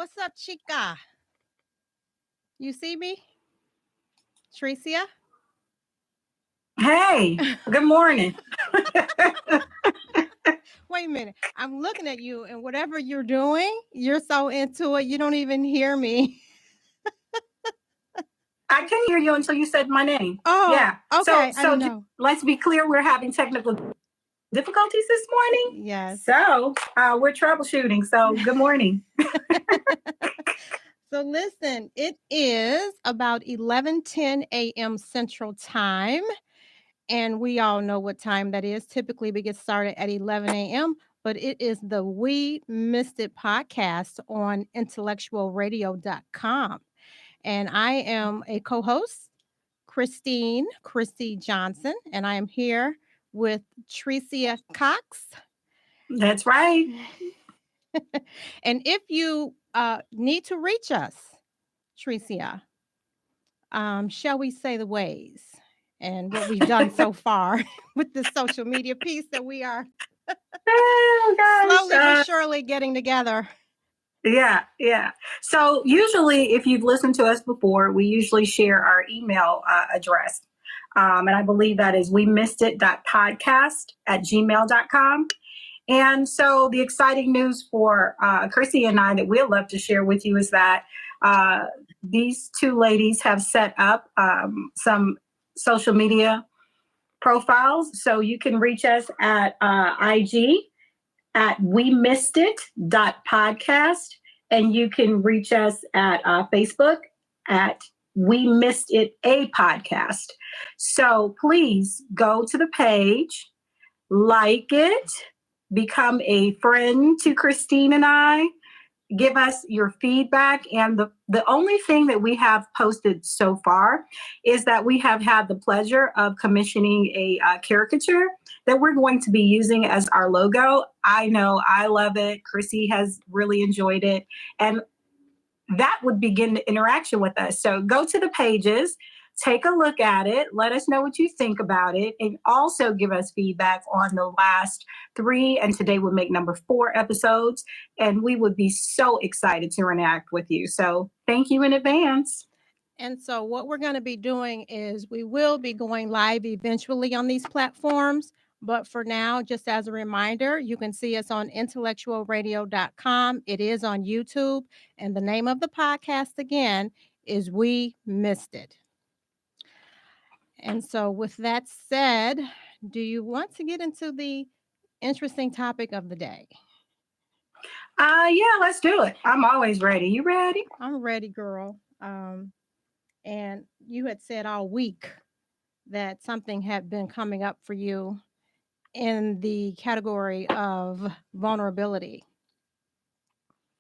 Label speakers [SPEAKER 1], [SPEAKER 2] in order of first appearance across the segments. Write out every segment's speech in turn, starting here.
[SPEAKER 1] What's up, chica? You see me? Tricia?
[SPEAKER 2] Hey, good morning.
[SPEAKER 1] Wait a minute. I'm looking at you, and whatever you're doing, you're so into it, you don't even hear me.
[SPEAKER 2] I couldn't hear you until you said my name.
[SPEAKER 1] Oh,
[SPEAKER 2] Yeah.
[SPEAKER 1] okay. I didn't know.
[SPEAKER 2] Let's be clear, we're having technical difficulties this morning.
[SPEAKER 1] Yes.
[SPEAKER 2] So we're troubleshooting. So good morning.
[SPEAKER 1] So listen, it is about 11:10 a.m. Central Time, and we all know what time that is. Typically, we get started at 11 a.m., but it is the We Missed It podcast on IntellectualRadio.com. And I am a co-host, Christy Johnson, and I am here with Tricia Cox.
[SPEAKER 2] That's right.
[SPEAKER 1] And if you need to reach us, Tricia, shall we say the ways and what we've done so far with the social media piece that we are slowly but surely getting together.
[SPEAKER 2] Yeah. So usually if you've listened to us before, we usually share our email address. And I believe that is wemissedit.podcast@gmail.com. And so the exciting news for Chrissy and I that we'd love to share with you is that these two ladies have set up some social media profiles. So you can reach us at IG at wemissedit.podcast, and you can reach us at Facebook at We Missed It a Podcast. So please go to the page, like it, become a friend to Christine and I, give us your feedback. And the only thing that we have posted so far is that we have had the pleasure of commissioning a caricature that we're going to be using as our logo. I know I love it. Chrissy has really enjoyed it. And that would begin the interaction with us. So go to the pages, take a look at it, let us know what you think about it, and also give us feedback on the last 3, and today would make number 4 episodes, and we would be so excited to interact with you. So thank you in advance.
[SPEAKER 1] And so what we're going to be doing is we will be going live eventually on these platforms. But for now, just as a reminder, you can see us on IntellectualRadio.com. It is on YouTube. And the name of the podcast, again, is We Missed It. And so with that said, do you want to get into the interesting topic of the day?
[SPEAKER 2] Yeah, let's do it. I'm always ready. You ready?
[SPEAKER 1] I'm ready, girl. And you had said all week that something had been coming up for you in the category of vulnerability.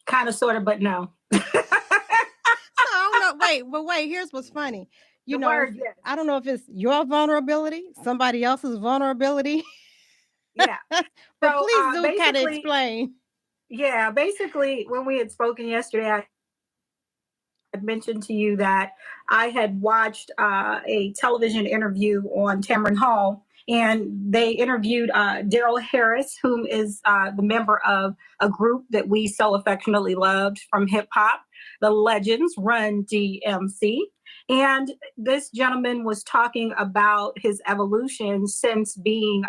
[SPEAKER 2] Kind of, sort of, but no.
[SPEAKER 1] I don't know. Wait. Here's what's funny. You know, I don't know if it's your vulnerability, somebody else's vulnerability.
[SPEAKER 2] Yeah.
[SPEAKER 1] But so, please do kind of explain.
[SPEAKER 2] Yeah. Basically, when we had spoken yesterday, I had mentioned to you that I had watched a television interview on Tamron Hall, and they interviewed Daryl Harris, who is the member of a group that we so affectionately loved from hip hop, the Legends, Run DMC. And this gentleman was talking about his evolution since being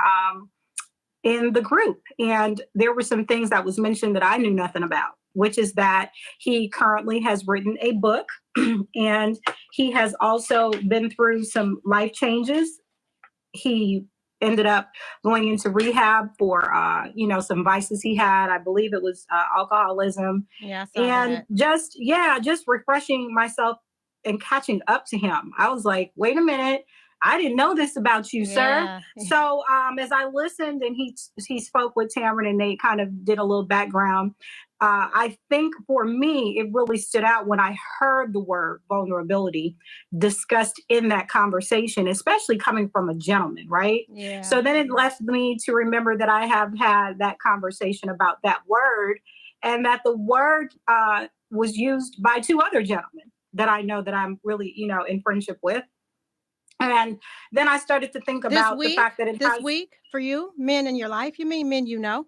[SPEAKER 2] in the group. And there were some things that was mentioned that I knew nothing about, which is that he currently has written a book and he has also been through some life changes. He ended up going into rehab for, some vices he had. I believe it was alcoholism.
[SPEAKER 1] Yeah,
[SPEAKER 2] and just refreshing myself and catching up to him. I was like, wait a minute. I didn't know this about you, sir. So as I listened and he spoke with Tamron and they kind of did a little background, I think for me, it really stood out when I heard the word vulnerability discussed in that conversation, especially coming from a gentleman, right?
[SPEAKER 1] Yeah.
[SPEAKER 2] So then it left me to remember that I have had that conversation about that word, and that the word was used by 2 other gentlemen that I know that I'm really, in friendship with. And then I started to think about the fact that
[SPEAKER 1] this week for you, men in your life, you mean men you know?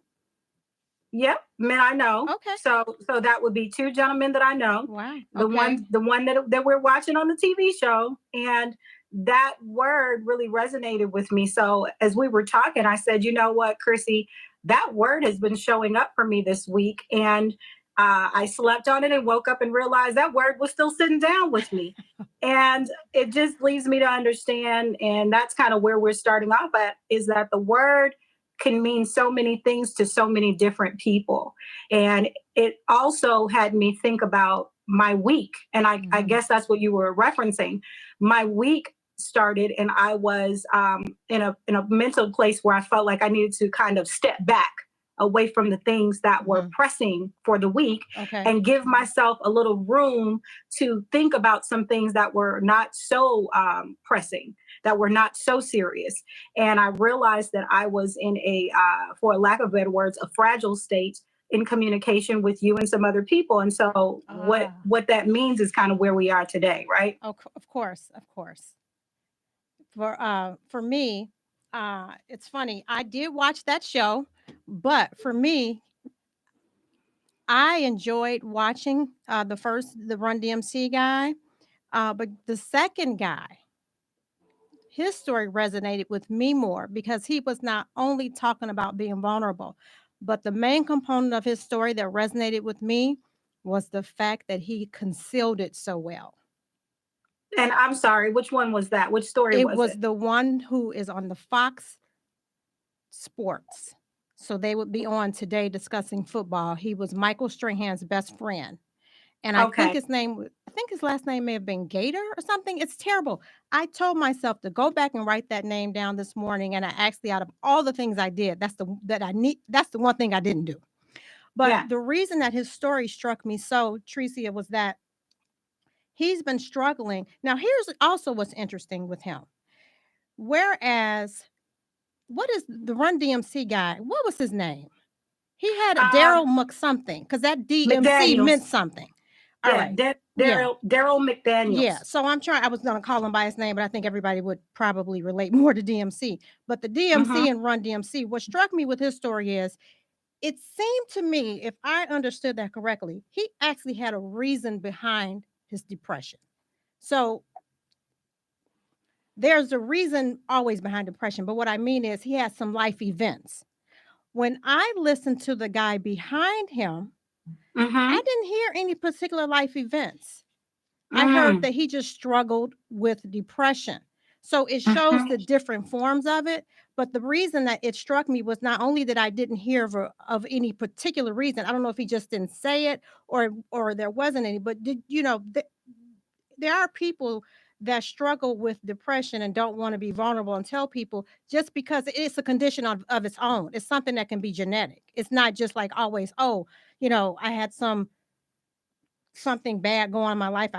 [SPEAKER 2] Yep, men I know.
[SPEAKER 1] Okay.
[SPEAKER 2] So that would be two gentlemen that I know.
[SPEAKER 1] Wow.
[SPEAKER 2] The
[SPEAKER 1] Okay.
[SPEAKER 2] one that we're watching on the TV show, and that word really resonated with me. So as we were talking, I said, you know what, Chrissy, that word has been showing up for me this week, and I slept on it and woke up and realized that word was still sitting down with me. And it just leaves me to understand, and that's kind of where we're starting off at, is that the word can mean so many things to so many different people. And it also had me think about my week. And I
[SPEAKER 1] Mhm.
[SPEAKER 2] guess that's what you were referencing. My week started, and I was in a mental place where I felt like I needed to kind of step back away from the things that were
[SPEAKER 1] Mhm.
[SPEAKER 2] pressing for the week
[SPEAKER 1] Okay.
[SPEAKER 2] and give myself a little room to think about some things that were not so pressing, that were not so serious. And I realized that I was in a, for lack of better words, a fragile state in communication with you and some other people. And so
[SPEAKER 1] Ah.
[SPEAKER 2] what that means is kind of where we are today, right?
[SPEAKER 1] Of course. Of course. For me, it's funny. I did watch that show, but for me, I enjoyed watching the Run DMC guy. But the second guy, his story resonated with me more because he was not only talking about being vulnerable, but the main component of his story that resonated with me was the fact that he concealed it so well.
[SPEAKER 2] And I'm sorry, which one was that? Which story
[SPEAKER 1] It
[SPEAKER 2] was
[SPEAKER 1] was
[SPEAKER 2] it?
[SPEAKER 1] the one who is on the Fox Sports. So they would be on today discussing football. He was Michael Strahan's best friend. And
[SPEAKER 2] Okay.
[SPEAKER 1] I think his last name may have been Gator or something. It's terrible. I told myself to go back and write that name down this morning, and I actually, out of all the things I did, that's the one thing I didn't do. But
[SPEAKER 2] Yeah.
[SPEAKER 1] the reason that his story struck me so, Tricia, was that he's been struggling. Now, here's also what's interesting with him. Whereas, what is the Run DMC guy? What was his name? He had a
[SPEAKER 2] Um,
[SPEAKER 1] Daryl Mc something because that DMC meant
[SPEAKER 2] McDaniels.
[SPEAKER 1] something. All
[SPEAKER 2] Yeah.
[SPEAKER 1] right. Yeah.
[SPEAKER 2] Daryl
[SPEAKER 1] Yeah,
[SPEAKER 2] McDaniels.
[SPEAKER 1] so I was gonna call him by his name, but I think everybody would probably relate more to DMC. But the
[SPEAKER 2] Mm-hmm.
[SPEAKER 1] DMC and Run DMC, what struck me with his story is it seemed to me, if I understood that correctly, he actually had a reason behind his depression. So there's a reason always behind depression, but what I mean is he had some life events. When I listened to the guy behind him, I
[SPEAKER 2] Mm-hmm.
[SPEAKER 1] didn't hear any particular life events. I heard
[SPEAKER 2] Mm.
[SPEAKER 1] that he just struggled with depression. So it shows the
[SPEAKER 2] Mm-hmm.
[SPEAKER 1] different forms of it. But the reason that it struck me was not only that I didn't hear of any particular reason. I don't know if he just didn't say it or there wasn't any. But there are people that struggle with depression and don't want to be vulnerable and tell people just because it's a condition of its own. It's something that can be genetic. It's not just like always, oh, I had something bad go on in my life.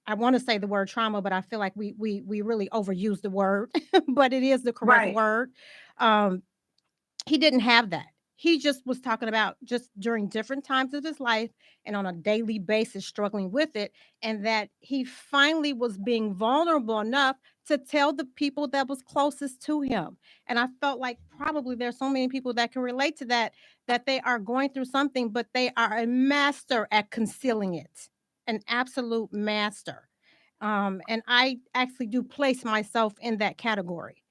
[SPEAKER 1] I want to say the word trauma, but I feel like we really overuse the word, but it is the correct
[SPEAKER 2] Right.
[SPEAKER 1] word. Um, he didn't have that. He just was talking about just during different times of his life and on a daily basis struggling with it, and that he finally was being vulnerable enough to tell the people that was closest to him. And I felt like probably there's so many people that can relate to that, that they are going through something, but they are a master at concealing it, an absolute master. And I actually do place myself in that category.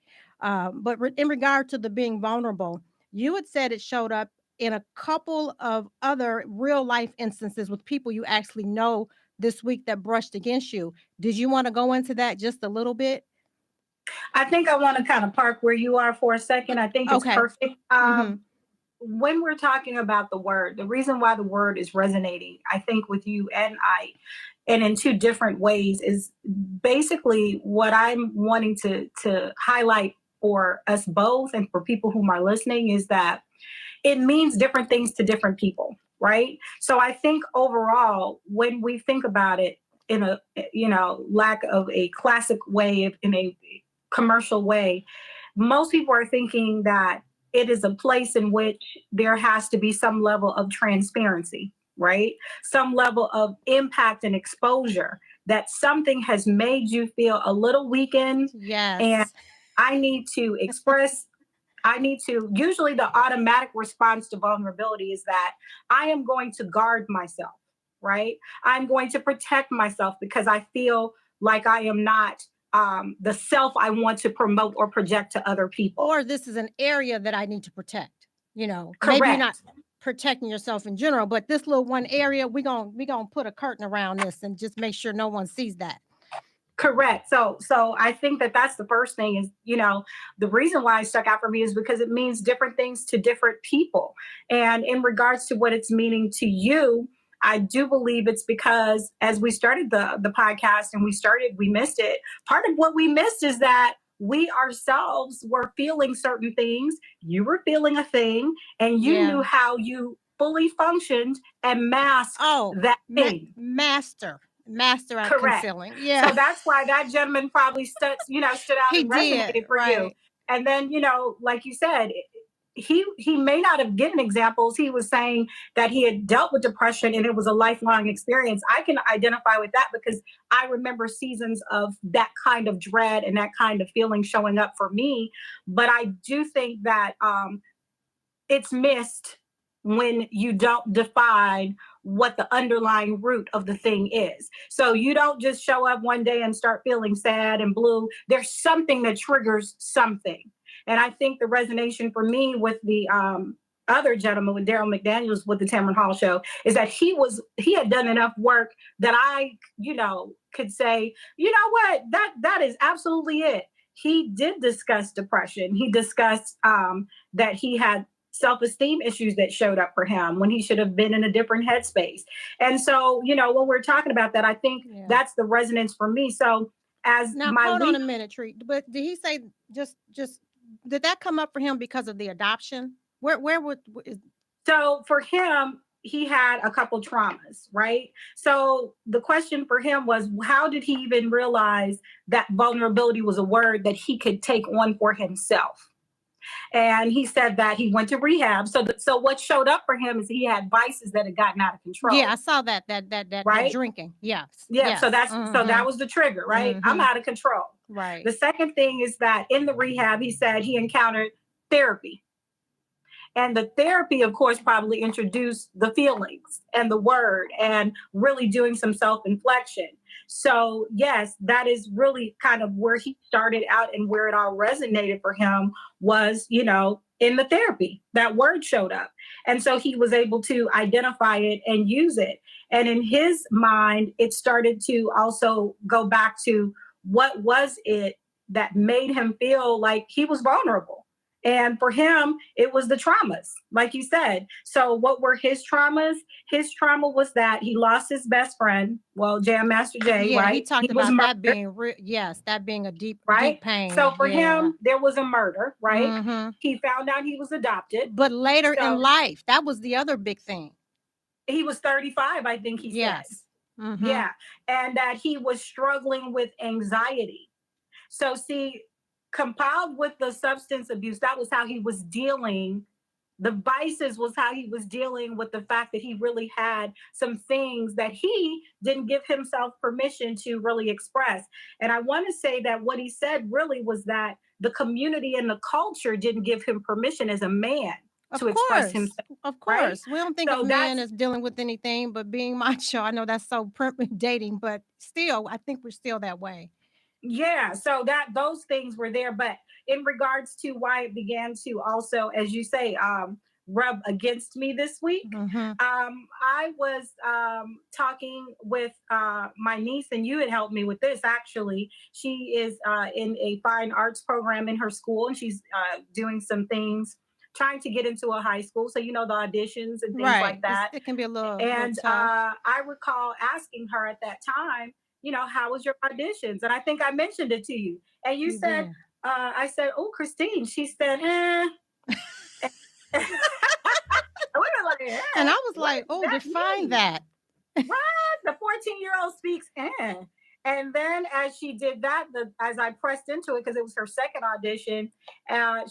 [SPEAKER 1] In regard to the being vulnerable, you had said it showed up in a couple of other real life instances with people you actually know this week that brushed against you. Did you want to go into that just a little bit?
[SPEAKER 2] I think I want to kind of park where you are for a second. I think it's
[SPEAKER 1] Okay.
[SPEAKER 2] perfect.
[SPEAKER 1] Mm-hmm.
[SPEAKER 2] When we're talking about the word, the reason why the word is resonating, I think, with you and I, and in two different ways, is basically what I'm wanting to highlight for us both and for people whom are listening is that it means different things to different people, right? So I think overall, when we think about it in a lack of a classic way, in a commercial way, most people are thinking that it is a place in which there has to be some level of transparency, right? Some level of impact and exposure, that something has made you feel a little weakened, and
[SPEAKER 1] Yes.
[SPEAKER 2] I need to express I need to, usually the automatic response to vulnerability is that I am going to guard myself, right? I'm going to protect myself because I feel like I am not the self I want to promote or project to other people.
[SPEAKER 1] Or this is an area that I need to protect. Maybe you're not
[SPEAKER 2] Correct.
[SPEAKER 1] protecting yourself in general, but this little one area, we gonna put a curtain around this and just make sure no one sees that.
[SPEAKER 2] Correct. So I think that that's the first thing is, the reason why it stuck out for me is because it means different things to different people. And in regards to what it's meaning to you, I do believe it's because as we started the podcast and we missed it. Part of what we missed is that we ourselves were feeling certain things. You were feeling a thing and you
[SPEAKER 1] Yeah.
[SPEAKER 2] knew how you fully functioned and masked
[SPEAKER 1] Oh,
[SPEAKER 2] that thing.
[SPEAKER 1] master at
[SPEAKER 2] Correct.
[SPEAKER 1] concealing.
[SPEAKER 2] So
[SPEAKER 1] Yeah,
[SPEAKER 2] that's why that gentleman probably stood out
[SPEAKER 1] he
[SPEAKER 2] and
[SPEAKER 1] did.
[SPEAKER 2] resonated for you.
[SPEAKER 1] Right.
[SPEAKER 2] And then, like you said, he may not have given examples. He was saying that he had dealt with depression and it was a lifelong experience. I can identify with that because I remember seasons of that kind of dread and that kind of feeling showing up for me. But I do think that it's missed when you don't define what the underlying root of the thing is. So you don't just show up one day and start feeling sad and blue. There's something that triggers something. And I think the resonation for me with the other gentleman, with Daryl McDaniels with the Tamron Hall show, is that he had done enough work that I, could say, you know what, that is absolutely it. He did discuss depression. He discussed that he had self-esteem issues that showed up for him when he should have been in a different headspace. And so, when we're talking about that, I think that's the resonance for me. So as
[SPEAKER 1] Now,
[SPEAKER 2] my
[SPEAKER 1] hold on
[SPEAKER 2] week,
[SPEAKER 1] a minute, Treat. But did he say just did that come up for him because of the adoption? Where would
[SPEAKER 2] so for him, he had a couple traumas, right? So the question for him was, how did he even realize that vulnerability was a word that he could take on for himself? And he said that he went to rehab. So what showed up for him is he had vices that had gotten out of control.
[SPEAKER 1] Yeah, I saw that
[SPEAKER 2] right?
[SPEAKER 1] drinking. Yes.
[SPEAKER 2] Yeah. So
[SPEAKER 1] Yes.
[SPEAKER 2] so that was the trigger, right? I'm out of control.
[SPEAKER 1] Right.
[SPEAKER 2] The second thing is that in the rehab, he said he encountered therapy. And the therapy, of course, probably introduced the feelings and the word and really doing some self-inflection. So, yes, that is really kind of where he started out and where it all resonated for him was, in the therapy. That word showed up. And so he was able to identify it and use it. And in his mind, it started to also go back to what was it that made him feel like he was vulnerable. And for him, it was the traumas, like you said. So what were his traumas? His trauma was that he lost his best friend. Well, Jam Master Jay,
[SPEAKER 1] Yeah,
[SPEAKER 2] right?
[SPEAKER 1] he talked
[SPEAKER 2] was
[SPEAKER 1] about that
[SPEAKER 2] murdered,
[SPEAKER 1] being that being a deep
[SPEAKER 2] right?
[SPEAKER 1] pain.
[SPEAKER 2] So for
[SPEAKER 1] Yeah.
[SPEAKER 2] him, there was a murder, right?
[SPEAKER 1] Mm-hmm.
[SPEAKER 2] He found out he was adopted.
[SPEAKER 1] But later
[SPEAKER 2] So
[SPEAKER 1] in life, that was the other big thing.
[SPEAKER 2] he was 35, I think he said.
[SPEAKER 1] Yes. Mm-hmm.
[SPEAKER 2] Yeah. And that he was struggling with anxiety. So see, compiled with the substance abuse, that was how he was dealing. The vices was how he was dealing with the fact that he really had some things that he didn't give himself permission to really express. And I want to say that what he said really was that the community and the culture didn't give him permission as a man to express himself.
[SPEAKER 1] Of
[SPEAKER 2] Right?
[SPEAKER 1] course. We don't think
[SPEAKER 2] So
[SPEAKER 1] of men as dealing with anything but being macho. I know that's so dating, but still, I think we're still that way.
[SPEAKER 2] Yeah, so that those things were there, but in regards to why it began to also, as you say, rub against me this week, I was talking with my niece, and you had helped me with this. Actually, she is in a fine arts program in her school, and she's doing some things, trying to get into a high school. So the auditions and things like that.
[SPEAKER 1] It can be a little
[SPEAKER 2] And
[SPEAKER 1] tough.
[SPEAKER 2] I recall asking her at that time, how was your auditions? And I think I mentioned it to you. And you said, I said, oh, Christine. She said, eh. We were like, eh.
[SPEAKER 1] And I was like, oh, define that.
[SPEAKER 2] What? The 14-year-old speaks, eh. And then as she did that, as I pressed into it, because it was her second audition,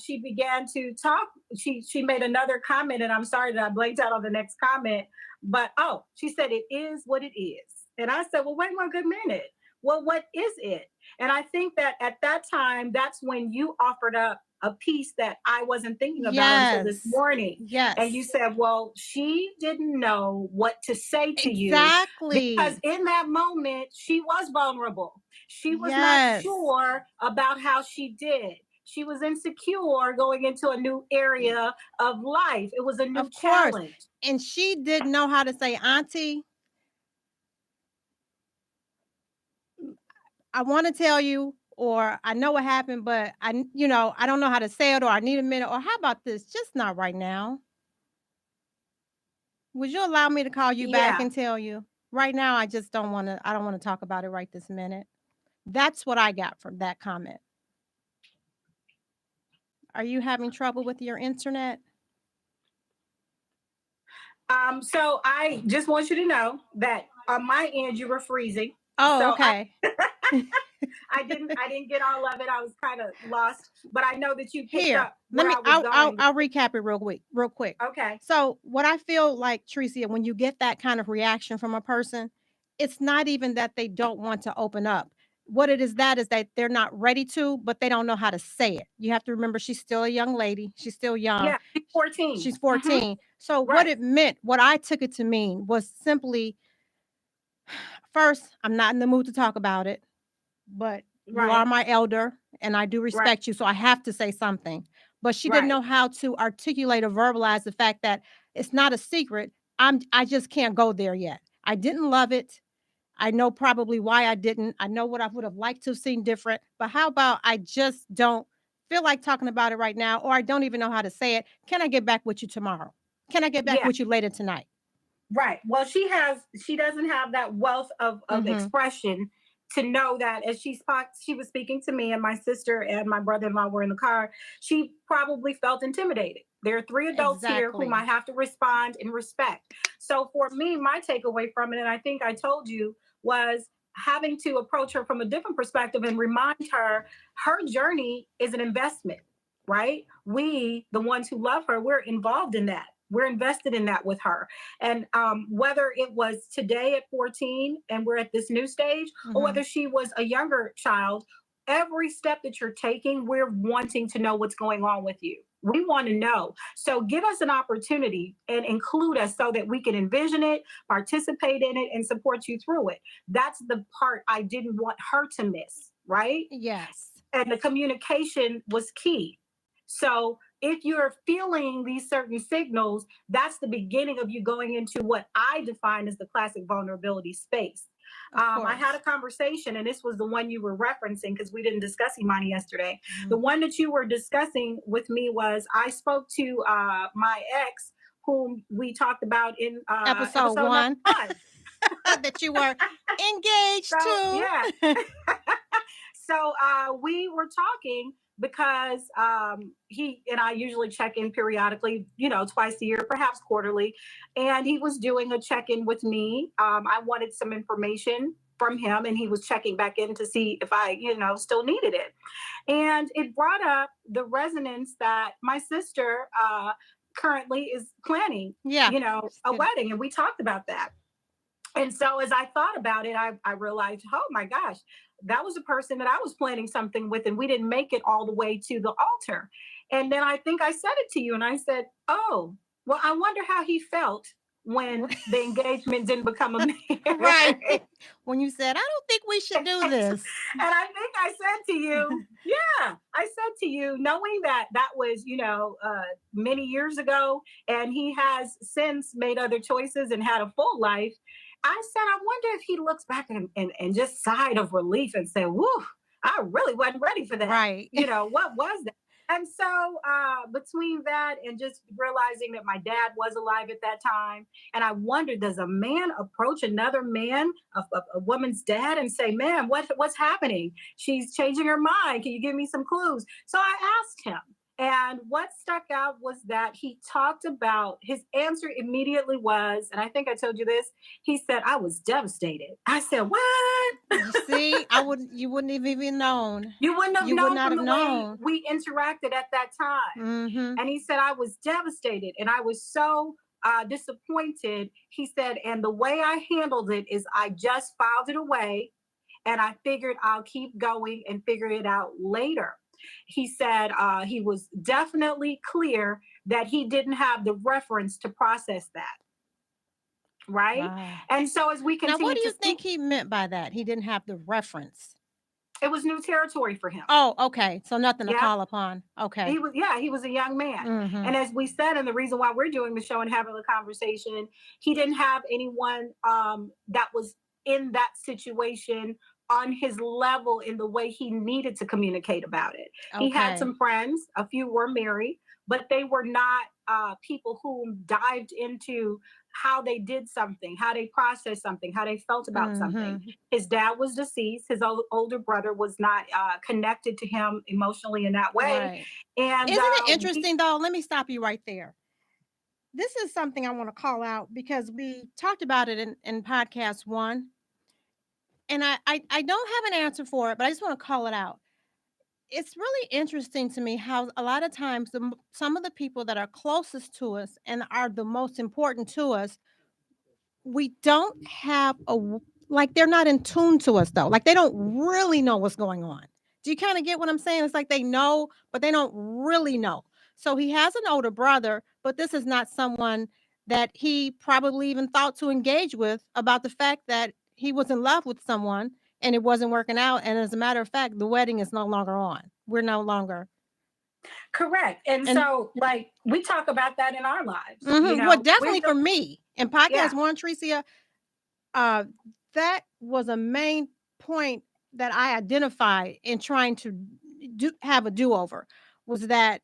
[SPEAKER 2] she began to talk. She made another comment, and I'm sorry that I blanked out on the next comment. But, she said, it is what it is. And I said, well, wait one good minute. Well, what is it? And I think that at that time, that's when you offered up a piece that I wasn't thinking about until this
[SPEAKER 1] Yes.
[SPEAKER 2] morning. And you
[SPEAKER 1] Yes.
[SPEAKER 2] said, well, she didn't know what to say to you because
[SPEAKER 1] Exactly.
[SPEAKER 2] in that moment, she was vulnerable. She was not
[SPEAKER 1] Yes.
[SPEAKER 2] sure about how she did. She was insecure going into a new area of life. It was a new
[SPEAKER 1] Of course.
[SPEAKER 2] challenge.
[SPEAKER 1] And she didn't know how to say, Auntie, I want to tell you, or I know what happened, but I don't know how to say it, or I need a minute, or how about this? Just not right now. Would you allow me to call you back
[SPEAKER 2] Yeah.
[SPEAKER 1] and tell you? Right now, I don't want to talk about it right this minute. That's what I got from that comment. Are you having trouble with your internet?
[SPEAKER 2] So I just want you to know that on my end you were freezing.
[SPEAKER 1] Oh,
[SPEAKER 2] So
[SPEAKER 1] okay.
[SPEAKER 2] I didn't get all of it. I was kind of lost, but I know that you picked
[SPEAKER 1] Here,
[SPEAKER 2] up where I was going.
[SPEAKER 1] I'll recap it real quick.
[SPEAKER 2] Okay.
[SPEAKER 1] So, what I feel like, Tricia, when you get that kind of reaction from a person, it's not even that they don't want to open up. What it is that they're not ready to, but they don't know how to say it. You have to remember she's still a young lady. She's still young.
[SPEAKER 2] Yeah, she's 14.
[SPEAKER 1] She's 14. So, what
[SPEAKER 2] Right.
[SPEAKER 1] it meant, what I took it to mean was simply, first, I'm not in the mood to talk about it, but you are
[SPEAKER 2] Right.
[SPEAKER 1] my elder and I do
[SPEAKER 2] Right.
[SPEAKER 1] respect you, so I have to say something. But she didn't
[SPEAKER 2] Right.
[SPEAKER 1] know how to articulate or verbalize the fact that it's not a secret. I just can't go there yet. I didn't love it. I know probably why I didn't. I know what I would have liked to have seen different. But how about I just don't feel like talking about it right now, or I don't even know how to say it. Can I get back with you tomorrow? Can I get back
[SPEAKER 2] Yeah.
[SPEAKER 1] with you later tonight?
[SPEAKER 2] Right. Well, she doesn't have that wealth of
[SPEAKER 1] Mm-hmm.
[SPEAKER 2] expression to know that as she was speaking to me and my sister and my brother-in-law were in the car, she probably felt intimidated. There are three adults here whom I
[SPEAKER 1] Exactly.
[SPEAKER 2] have to respond and respect. So for me, my takeaway from it, and I think I told you, was having to approach her from a different perspective and remind her journey is an investment, right? We, the ones who love her, we're involved in that. We're invested in that with her. And whether it was today at 14 and we're at this new stage, or
[SPEAKER 1] Mm-hmm.
[SPEAKER 2] whether she was a younger child, every step that you're taking, we're wanting to know what's going on with you. We want to know. So give us an opportunity and include us so that we can envision it, participate in it, and support you through it. That's the part I didn't want her to miss, right?
[SPEAKER 1] Yes.
[SPEAKER 2] And the communication was key. So if you're feeling these certain signals, that's the beginning of you going into what I define as the classic vulnerability space.
[SPEAKER 1] Of
[SPEAKER 2] I had a
[SPEAKER 1] course.
[SPEAKER 2] conversation, and this was the one you were referencing because we didn't discuss Imani yesterday. The
[SPEAKER 1] Mhm.
[SPEAKER 2] one that you were discussing with me was I spoke to my ex, whom we talked about in
[SPEAKER 1] Episode
[SPEAKER 2] episode number
[SPEAKER 1] 1
[SPEAKER 2] one.
[SPEAKER 1] that you were engaged
[SPEAKER 2] So, yeah.
[SPEAKER 1] to.
[SPEAKER 2] So we were talking because he and I usually check in periodically, twice a year, perhaps quarterly. And he was doing a check in with me. I wanted some information from him, and he was checking back in to see if I, still needed it. And it brought up the resonance that my sister currently is planning,
[SPEAKER 1] Yeah.
[SPEAKER 2] a wedding. And we talked about that. And so as I thought about it, I realized, oh my gosh, that was a person that I was planning something with, and we didn't make it all the way to the altar. And then I think I said it to you, and I said, oh, well, I wonder how he felt when the engagement didn't become a
[SPEAKER 1] Right.
[SPEAKER 2] marriage.
[SPEAKER 1] When you said, I don't think we should do this.
[SPEAKER 2] And I think I said to you, yeah, I said to you, knowing that that was, many years ago, and he has since made other choices and had a full life. I said, I wonder if he looks back and just sighed of relief and said, whoo, I really wasn't ready for that.
[SPEAKER 1] Right.
[SPEAKER 2] What was that? And so between that and just realizing that my dad was alive at that time, and I wondered, does a man approach another man, a woman's dad, and say, man, what's happening? She's changing her mind. Can you give me some clues? So I asked him. And what stuck out was that he talked about, his answer immediately was, and I think I told you this, he said, I was devastated. I said, what?
[SPEAKER 1] You see, you wouldn't have even known.
[SPEAKER 2] You wouldn't have
[SPEAKER 1] You would
[SPEAKER 2] known
[SPEAKER 1] not
[SPEAKER 2] from
[SPEAKER 1] have
[SPEAKER 2] the way
[SPEAKER 1] known.
[SPEAKER 2] we interacted at that time.
[SPEAKER 1] Mm-hmm.
[SPEAKER 2] And he said, I was devastated and I was so disappointed. He said, and the way I handled it is I just filed it away and I figured I'll keep going and figure it out later. he said he was definitely clear that he didn't have the reference to process that. Right.
[SPEAKER 1] Wow.
[SPEAKER 2] And so as we
[SPEAKER 1] Now, what
[SPEAKER 2] continue
[SPEAKER 1] do
[SPEAKER 2] to
[SPEAKER 1] you think
[SPEAKER 2] speak,
[SPEAKER 1] he meant by that? He didn't have the reference.
[SPEAKER 2] it was new territory for him.
[SPEAKER 1] Oh, okay. So nothing to
[SPEAKER 2] Yeah.
[SPEAKER 1] call upon. Okay.
[SPEAKER 2] He was a young man.
[SPEAKER 1] Mm-hmm.
[SPEAKER 2] And as we said, and the reason why we're doing the show and having the conversation, he didn't have anyone that was in that situation on his level in the way he needed to communicate about it. He had
[SPEAKER 1] Okay.
[SPEAKER 2] some friends, a few were married, but they were not people who dived into how they did something, how they processed something, how they felt about something.
[SPEAKER 1] Mm-hmm.
[SPEAKER 2] His dad was deceased. His older brother was not connected to him emotionally in that way.
[SPEAKER 1] Right.
[SPEAKER 2] And
[SPEAKER 1] Isn't it interesting, though? Let me stop you right there. This is something I want to call out because we talked about it in podcast 1. And I don't have an answer for it, but I just want to call it out. It's really interesting to me how a lot of times some of the people that are closest to us and are the most important to us, we don't have like they're not in tune to us though. Like they don't really know what's going on. Do you kind of get what I'm saying? It's like they know, but they don't really know. So he has an older brother, but this is not someone that he probably even thought to engage with about the fact that he was in love with someone and it wasn't working out. And as a matter of fact, the wedding is no longer on. We're no longer.
[SPEAKER 2] correct. And so, like, we talk about that in our lives.
[SPEAKER 1] Well, definitely for me. In podcast 1, Tricia, that was a main point that I identified in trying to have a do-over was that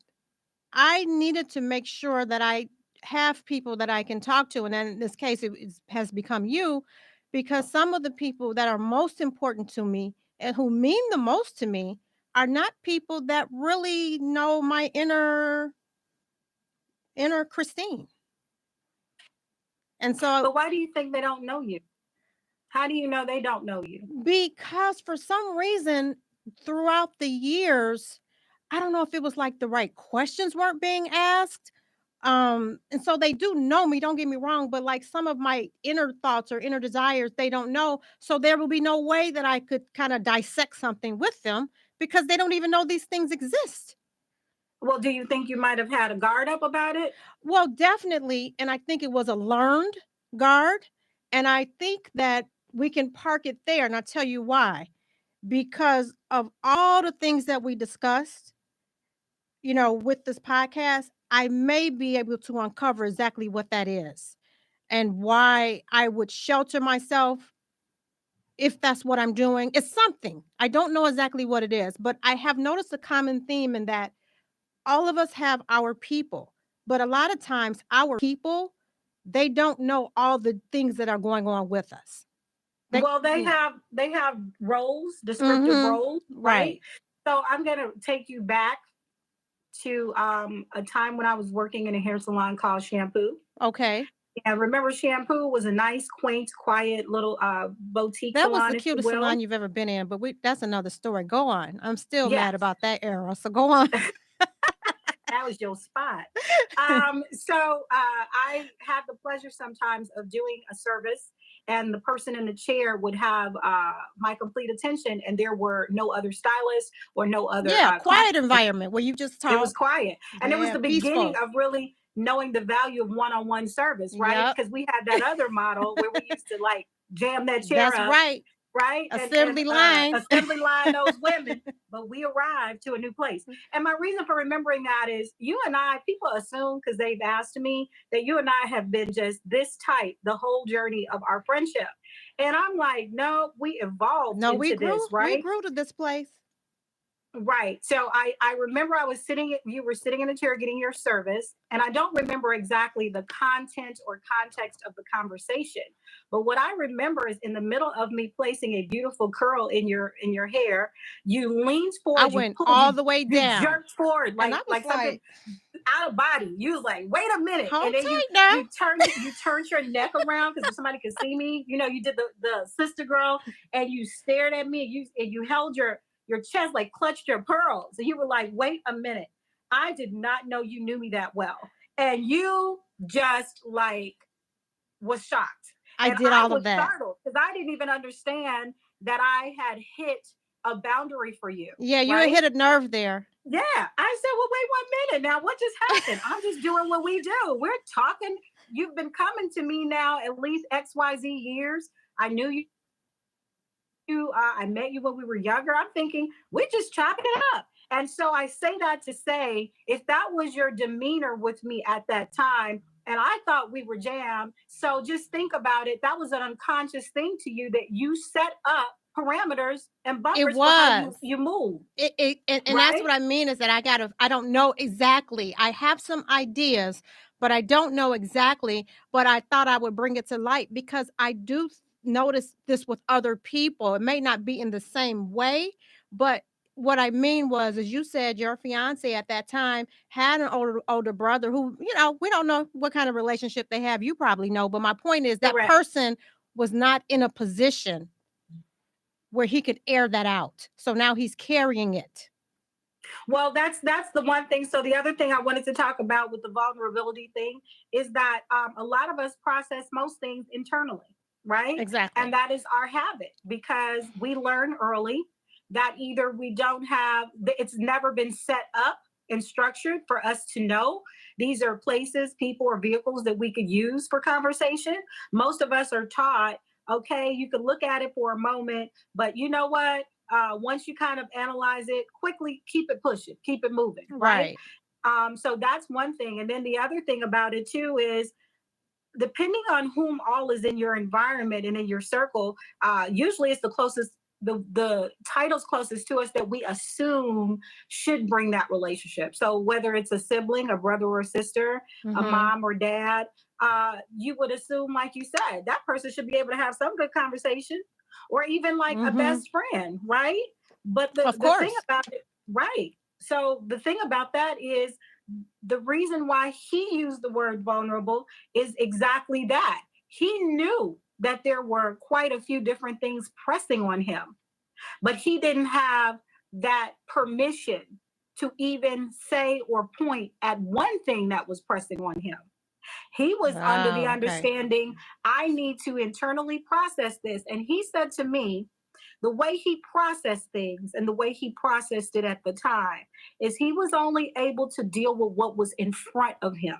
[SPEAKER 1] I needed to make sure that I have people that I can talk to. And then in this case, has become you because some of the people that are most important to me and who mean the most to me are not people that really know my inner Christine. And so,
[SPEAKER 2] but why do you think they don't know you? How do you know they don't know you?
[SPEAKER 1] Because for some reason, throughout the years, I don't know if it was like the right questions weren't being asked. And so they do know me, don't get me wrong, but like some of my inner thoughts or inner desires, they don't know. So there will be no way that I could kind of dissect something with them because they don't even know these things exist.
[SPEAKER 2] Well, do you think you might have had a guard up about it?
[SPEAKER 1] Well, definitely. And I think it was a learned guard. And I think that we can park it there. And I'll tell you why. Because of all the things that we discussed, with this podcast, I may be able to uncover exactly what that is and why I would shelter myself if that's what I'm doing. It's something. I don't know exactly what it is, but I have noticed a common theme in that all of us have our people, but a lot of times our people, they don't know all the things that are going on with us.
[SPEAKER 2] Well, they have roles, descriptive
[SPEAKER 1] Mhm.
[SPEAKER 2] roles,
[SPEAKER 1] Right.
[SPEAKER 2] right? So I'm going to take you back to a time when I was working in a hair salon called Shampoo.
[SPEAKER 1] Okay.
[SPEAKER 2] And remember, Shampoo was a nice, quaint, quiet little boutique
[SPEAKER 1] That was
[SPEAKER 2] salon,
[SPEAKER 1] the
[SPEAKER 2] if you
[SPEAKER 1] cutest
[SPEAKER 2] will.
[SPEAKER 1] salon you've ever been in, but that's another story. Go on. I'm still
[SPEAKER 2] Yes.
[SPEAKER 1] mad about that era, so go on.
[SPEAKER 2] That was your spot. So I had the pleasure sometimes of doing a service, and the person in the chair would have my complete attention, and there were no other stylists or no other
[SPEAKER 1] quiet environment where you just talk.
[SPEAKER 2] It was quiet, and it was the beginning
[SPEAKER 1] peaceful.
[SPEAKER 2] of really knowing the value of one-on-one service, right? Because we had that other model where we used to like jam that chair
[SPEAKER 1] That's
[SPEAKER 2] up,
[SPEAKER 1] right.
[SPEAKER 2] right?
[SPEAKER 1] Assembly line.
[SPEAKER 2] Assembly line those women, but we arrived to a new place. And my reason for remembering that is you and I, people assume because they've asked me that you and I have been just this tight the whole journey of our friendship. And I'm like, no, we evolved into
[SPEAKER 1] we grew,
[SPEAKER 2] this, right?
[SPEAKER 1] We grew to this place.
[SPEAKER 2] Right. So I remember you were sitting in a chair getting your service, and I don't remember exactly the content or context of the conversation. But what I remember is in the middle of me placing a beautiful curl in your hair, you leaned forward.
[SPEAKER 1] I went all the way down.
[SPEAKER 2] You jerked forward
[SPEAKER 1] and I was
[SPEAKER 2] like something out of body. You was like, wait a minute.
[SPEAKER 1] Hold
[SPEAKER 2] and then
[SPEAKER 1] tight now.
[SPEAKER 2] you turned your neck around because somebody could see me. You did the sister girl, and you stared at me, and you held your chest, like clutched your pearls. And you were like, wait a minute. I did not know you knew me that well. And you just like was shocked.
[SPEAKER 1] I did all of that.
[SPEAKER 2] Startled because I didn't even understand that I had hit a boundary for you,
[SPEAKER 1] Yeah, you had
[SPEAKER 2] right?
[SPEAKER 1] hit a nerve there.
[SPEAKER 2] Yeah. I said, well, wait 1 minute now. What just happened? I'm just doing what we do. We're talking. You've been coming to me now at least XYZ years. I knew you. I met you when we were younger. I'm thinking, we're just chopping it up. And so I say that to say, if that was your demeanor with me at that time, and I thought we were jammed, so just think about it. That was an unconscious thing to you that you set up parameters and
[SPEAKER 1] It
[SPEAKER 2] buffers for how
[SPEAKER 1] was.
[SPEAKER 2] you move,
[SPEAKER 1] And that's
[SPEAKER 2] right?
[SPEAKER 1] what I mean is that I don't know exactly. I have some ideas, but I don't know exactly. But I thought I would bring it to light because I do notice this with other people. It may not be in the same way, but what I mean was, as you said, your fiance at that time had an older brother who, we don't know what kind of relationship they have. You probably know, but my point is that
[SPEAKER 2] Correct.
[SPEAKER 1] person was not in a position where he could air that out. So now he's carrying it.
[SPEAKER 2] Well, that's the one thing. So the other thing I wanted to talk about with the vulnerability thing is that a lot of us process most things internally, right? And
[SPEAKER 1] Exactly.
[SPEAKER 2] that is our habit because we learn early that either we don't have, it's never been set up and structured for us to know these are places, people, or vehicles that we could use for conversation. Most of us are taught, okay, you can look at it for a moment, but you know what? Once you kind of analyze it quickly, keep it pushing, keep it moving, right?
[SPEAKER 1] Right.
[SPEAKER 2] So that's one thing. And then the other thing about it too is depending on whom all is in your environment and in your circle, usually it's the closest, the titles closest to us that we assume should bring that relationship. So whether it's a sibling, a brother or a sister, a
[SPEAKER 1] Mhm.
[SPEAKER 2] mom or dad, you would assume, like you said, that person should be able to have some good conversation, or even like a
[SPEAKER 1] Mhm.
[SPEAKER 2] best friend, right? But the
[SPEAKER 1] Of
[SPEAKER 2] the thing
[SPEAKER 1] course.
[SPEAKER 2] about it, right? So the thing about that is the reason why he used the word vulnerable is exactly that. He knew that there were quite a few different things pressing on him, but he didn't have that permission to even say or point at one thing that was pressing on him. He was under the
[SPEAKER 1] Oh, okay.
[SPEAKER 2] understanding, I need to internally process this. And he said to me, the way he processed things and the way he processed it at the time is he was only able to deal with what was in front of him.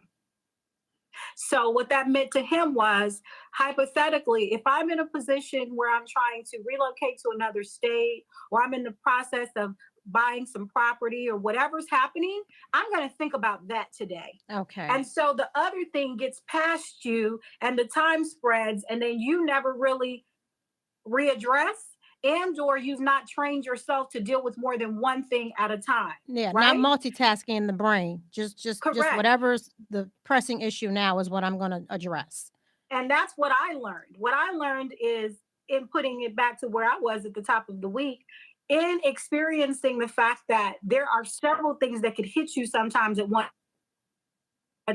[SPEAKER 2] So, what that meant to him was hypothetically, if I'm in a position where I'm trying to relocate to another state or I'm in the process of buying some property or whatever's happening, I'm going to think about that today.
[SPEAKER 1] Okay.
[SPEAKER 2] And so the other thing gets past you and the time spreads, and then you never really readdress, and or you've not trained yourself to deal with more than one thing at a time,
[SPEAKER 1] Yeah, not
[SPEAKER 2] right?
[SPEAKER 1] multitasking in the brain. Just
[SPEAKER 2] Correct.
[SPEAKER 1] whatever's the pressing issue now is what I'm going to address.
[SPEAKER 2] And that's what I learned. What I learned is, in putting it back to where I was at the top of the week, in experiencing the fact that there are several things that could hit you sometimes at one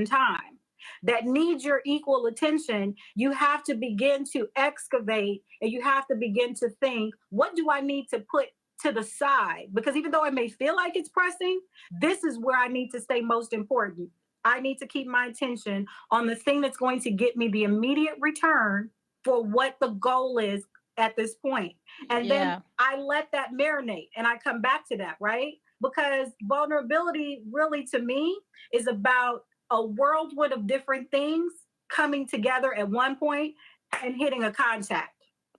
[SPEAKER 2] time that need your equal attention, you have to begin to excavate and you have to begin to think, what do I need to put to the side? Because even though it may feel like it's pressing, this is where I need to stay most important. I need to keep my attention on the thing that's going to get me the immediate return for what the goal is at this point. And then
[SPEAKER 1] Yeah.
[SPEAKER 2] I let that marinate and I come back to that, right? Because vulnerability really to me is about a whirlwind of different things coming together at one point and hitting a contact,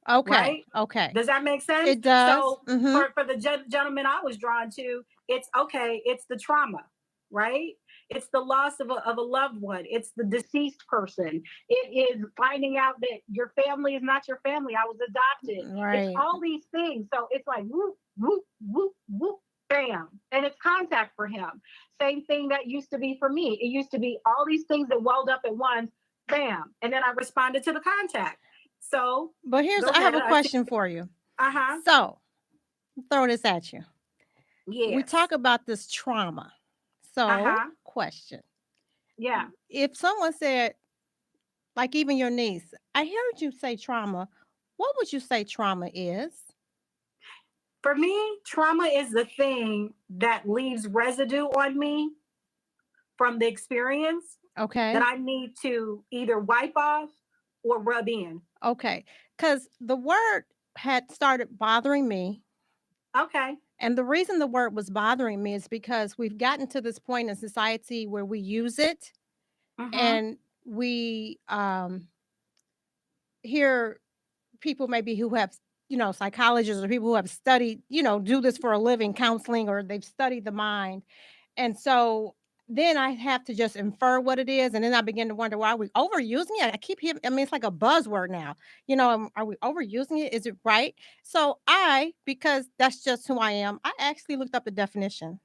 [SPEAKER 1] Okay.
[SPEAKER 2] right?
[SPEAKER 1] Okay.
[SPEAKER 2] Does that make sense?
[SPEAKER 1] It does.
[SPEAKER 2] So
[SPEAKER 1] Mhm.
[SPEAKER 2] for the gentleman I was drawn to, it's okay, it's the trauma, right? It's the loss of a loved one. It's the deceased person. It is finding out that your family is not your family. I was adopted. It's
[SPEAKER 1] Right.
[SPEAKER 2] all these things. So it's like whoop, whoop, whoop, whoop, bam. And it's contact for him. Same thing that used to be for me. It used to be all these things that welled up at once, bam. And then I responded to the contact. So
[SPEAKER 1] But
[SPEAKER 2] go
[SPEAKER 1] I have
[SPEAKER 2] ahead.
[SPEAKER 1] a
[SPEAKER 2] I see.
[SPEAKER 1] question for you.
[SPEAKER 2] Uh-huh.
[SPEAKER 1] So, throw this at you. We
[SPEAKER 2] Yes.
[SPEAKER 1] talk about this trauma. So,
[SPEAKER 2] Uh-huh.
[SPEAKER 1] question.
[SPEAKER 2] Yeah.
[SPEAKER 1] If someone said, like even your niece, I heard you say trauma, what would you say trauma is?
[SPEAKER 2] For me, trauma is the thing that leaves residue on me from the experience that
[SPEAKER 1] Okay.
[SPEAKER 2] I need to either wipe off or rub in.
[SPEAKER 1] Okay. Because the word had started bothering me
[SPEAKER 2] Okay.
[SPEAKER 1] And the reason the word was bothering me is because we've gotten to this point in society where we use it
[SPEAKER 2] Mm-hmm.
[SPEAKER 1] and we hear people maybe who have, psychologists or people who have studied, do this for a living, counseling, or they've studied the mind. And so then I have to just infer what it is. And then I begin to wonder, why are we overusing it? I keep hearing, I mean, it's like a buzzword now. Are we overusing it? Is it right? So because that's just who I am, I actually looked up the definition.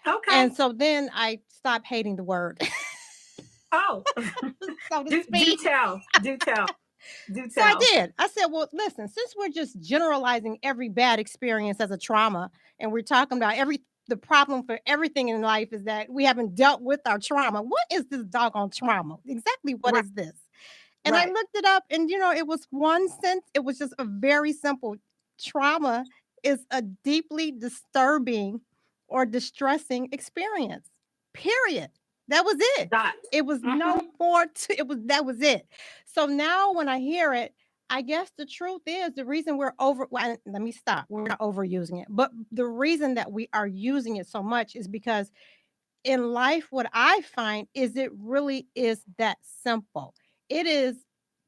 [SPEAKER 2] Okay.
[SPEAKER 1] And so then I stopped hating the word,
[SPEAKER 2] Oh,
[SPEAKER 1] so to
[SPEAKER 2] do
[SPEAKER 1] speak.
[SPEAKER 2] tell. Do tell. Do
[SPEAKER 1] So I
[SPEAKER 2] tell.
[SPEAKER 1] did. I said, well, listen, since we're just generalizing every bad experience as a trauma, and we're talking about the problem for everything in life is that we haven't dealt with our trauma. What is this doggone trauma? Exactly what
[SPEAKER 2] Right.
[SPEAKER 1] is this? And I
[SPEAKER 2] Right.
[SPEAKER 1] looked it up, and it was one sentence. It was just a very simple trauma is a deeply disturbing or distressing experience. Period. That was it.
[SPEAKER 2] Dot.
[SPEAKER 1] It was
[SPEAKER 2] Mm-hmm.
[SPEAKER 1] no more to it was that was it. So now when I hear it, I guess the truth is the reason let me stop. We're not overusing it. But the reason that we are using it so much is because in life, what I find is it really is that simple. It is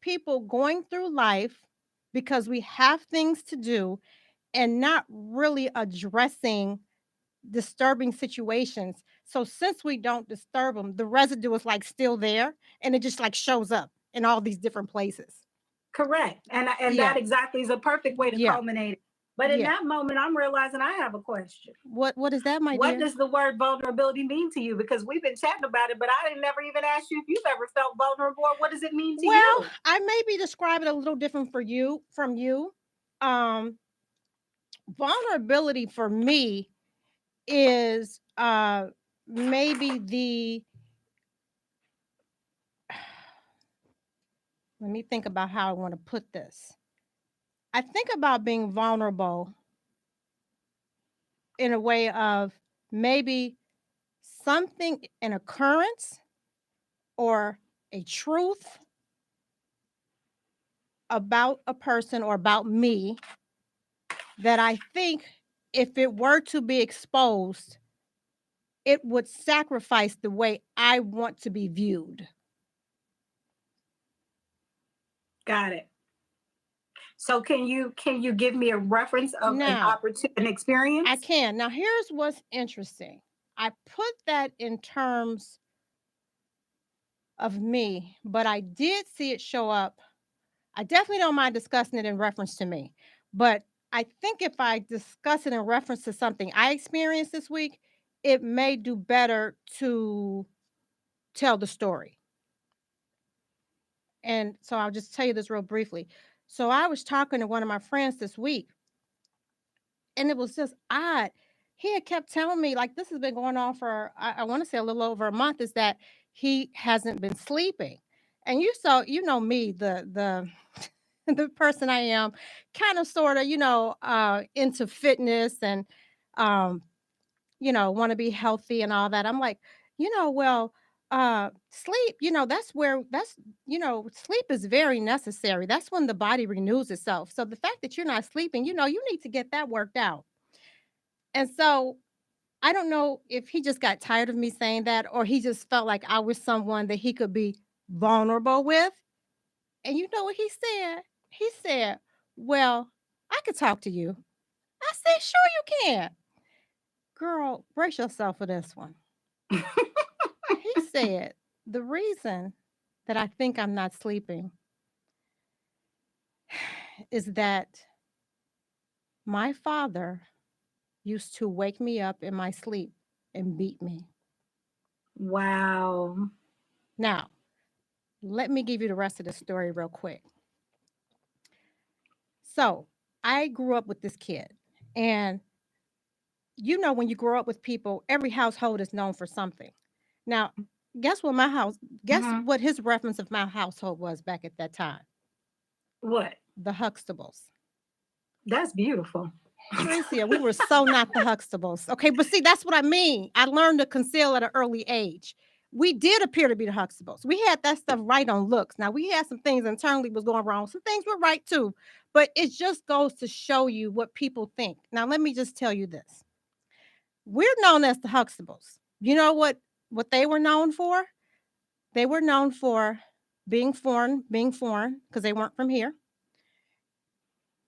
[SPEAKER 1] people going through life because we have things to do and not really addressing disturbing situations. So since we don't disturb them, the residue is like still there and it just like shows up in all these different places.
[SPEAKER 2] Correct. And
[SPEAKER 1] Yeah.
[SPEAKER 2] that exactly is a perfect way to
[SPEAKER 1] Yeah.
[SPEAKER 2] culminate it. But in
[SPEAKER 1] Yeah.
[SPEAKER 2] that moment, I'm realizing I have a question.
[SPEAKER 1] What is that, my
[SPEAKER 2] What
[SPEAKER 1] dear?
[SPEAKER 2] does the word vulnerability mean to you? Because we've been chatting about it, but I didn't never even ask you if you've ever felt vulnerable or what does it mean to
[SPEAKER 1] Well,
[SPEAKER 2] you?
[SPEAKER 1] I maybe describe it a little different from you. Um, Vulnerability for me is maybe the let me think about how I want to put this. I think about being vulnerable in a way of maybe something, an occurrence or a truth about a person or about me that I think if it were to be exposed, it would sacrifice the way I want to be viewed.
[SPEAKER 2] Got it. So can you give me a reference of an
[SPEAKER 1] Now,
[SPEAKER 2] opportunity, an
[SPEAKER 1] I
[SPEAKER 2] experience?
[SPEAKER 1] can. Now, here's what's interesting. I put that in terms of me, but I did see it show up. I definitely don't mind discussing it in reference to me, but I think if I discuss it in reference to something I experienced this week, it may do better to tell the story. And so I'll just tell you this real briefly. So I was talking to one of my friends this week, and it was just odd. He had kept telling me, like, this has been going on for, I want to say a little over a month, is that he hasn't been sleeping. And you know me, the person I am, kind of sort of, into fitness and um want to be healthy and all that. I'm like, well, sleep, sleep is very necessary. That's when the body renews itself. So the fact that you're not sleeping, you need to get that worked out. And so I don't know if he just got tired of me saying that or he just felt like I was someone that he could be vulnerable with. And you know what he said? He said, well, I could talk to you. I said, sure you can. Girl, brace yourself for this one. He said, the reason that I think I'm not sleeping is that my father used to wake me up in my sleep and beat me.
[SPEAKER 2] Wow.
[SPEAKER 1] Now, let me give you the rest of the story real quick. So, I grew up with this kid, and when you grow up with people, every household is known for something. Now, guess
[SPEAKER 2] Hmm.
[SPEAKER 1] what his reference of my household was back at that time?
[SPEAKER 2] What?
[SPEAKER 1] The Huxtables.
[SPEAKER 2] That's beautiful.
[SPEAKER 1] Tricia, we were so not the Huxtables. Okay, but see, that's what I mean. I learned to conceal at an early age. we did appear to be the Huxtables. We had that stuff right on looks. Now we had some things internally was going wrong. Some things were right too. But it just goes to show you what people think. Now let me just tell you this. We're known as the Huxtables. You know what they were known for? They were known for being foreign because they weren't from here.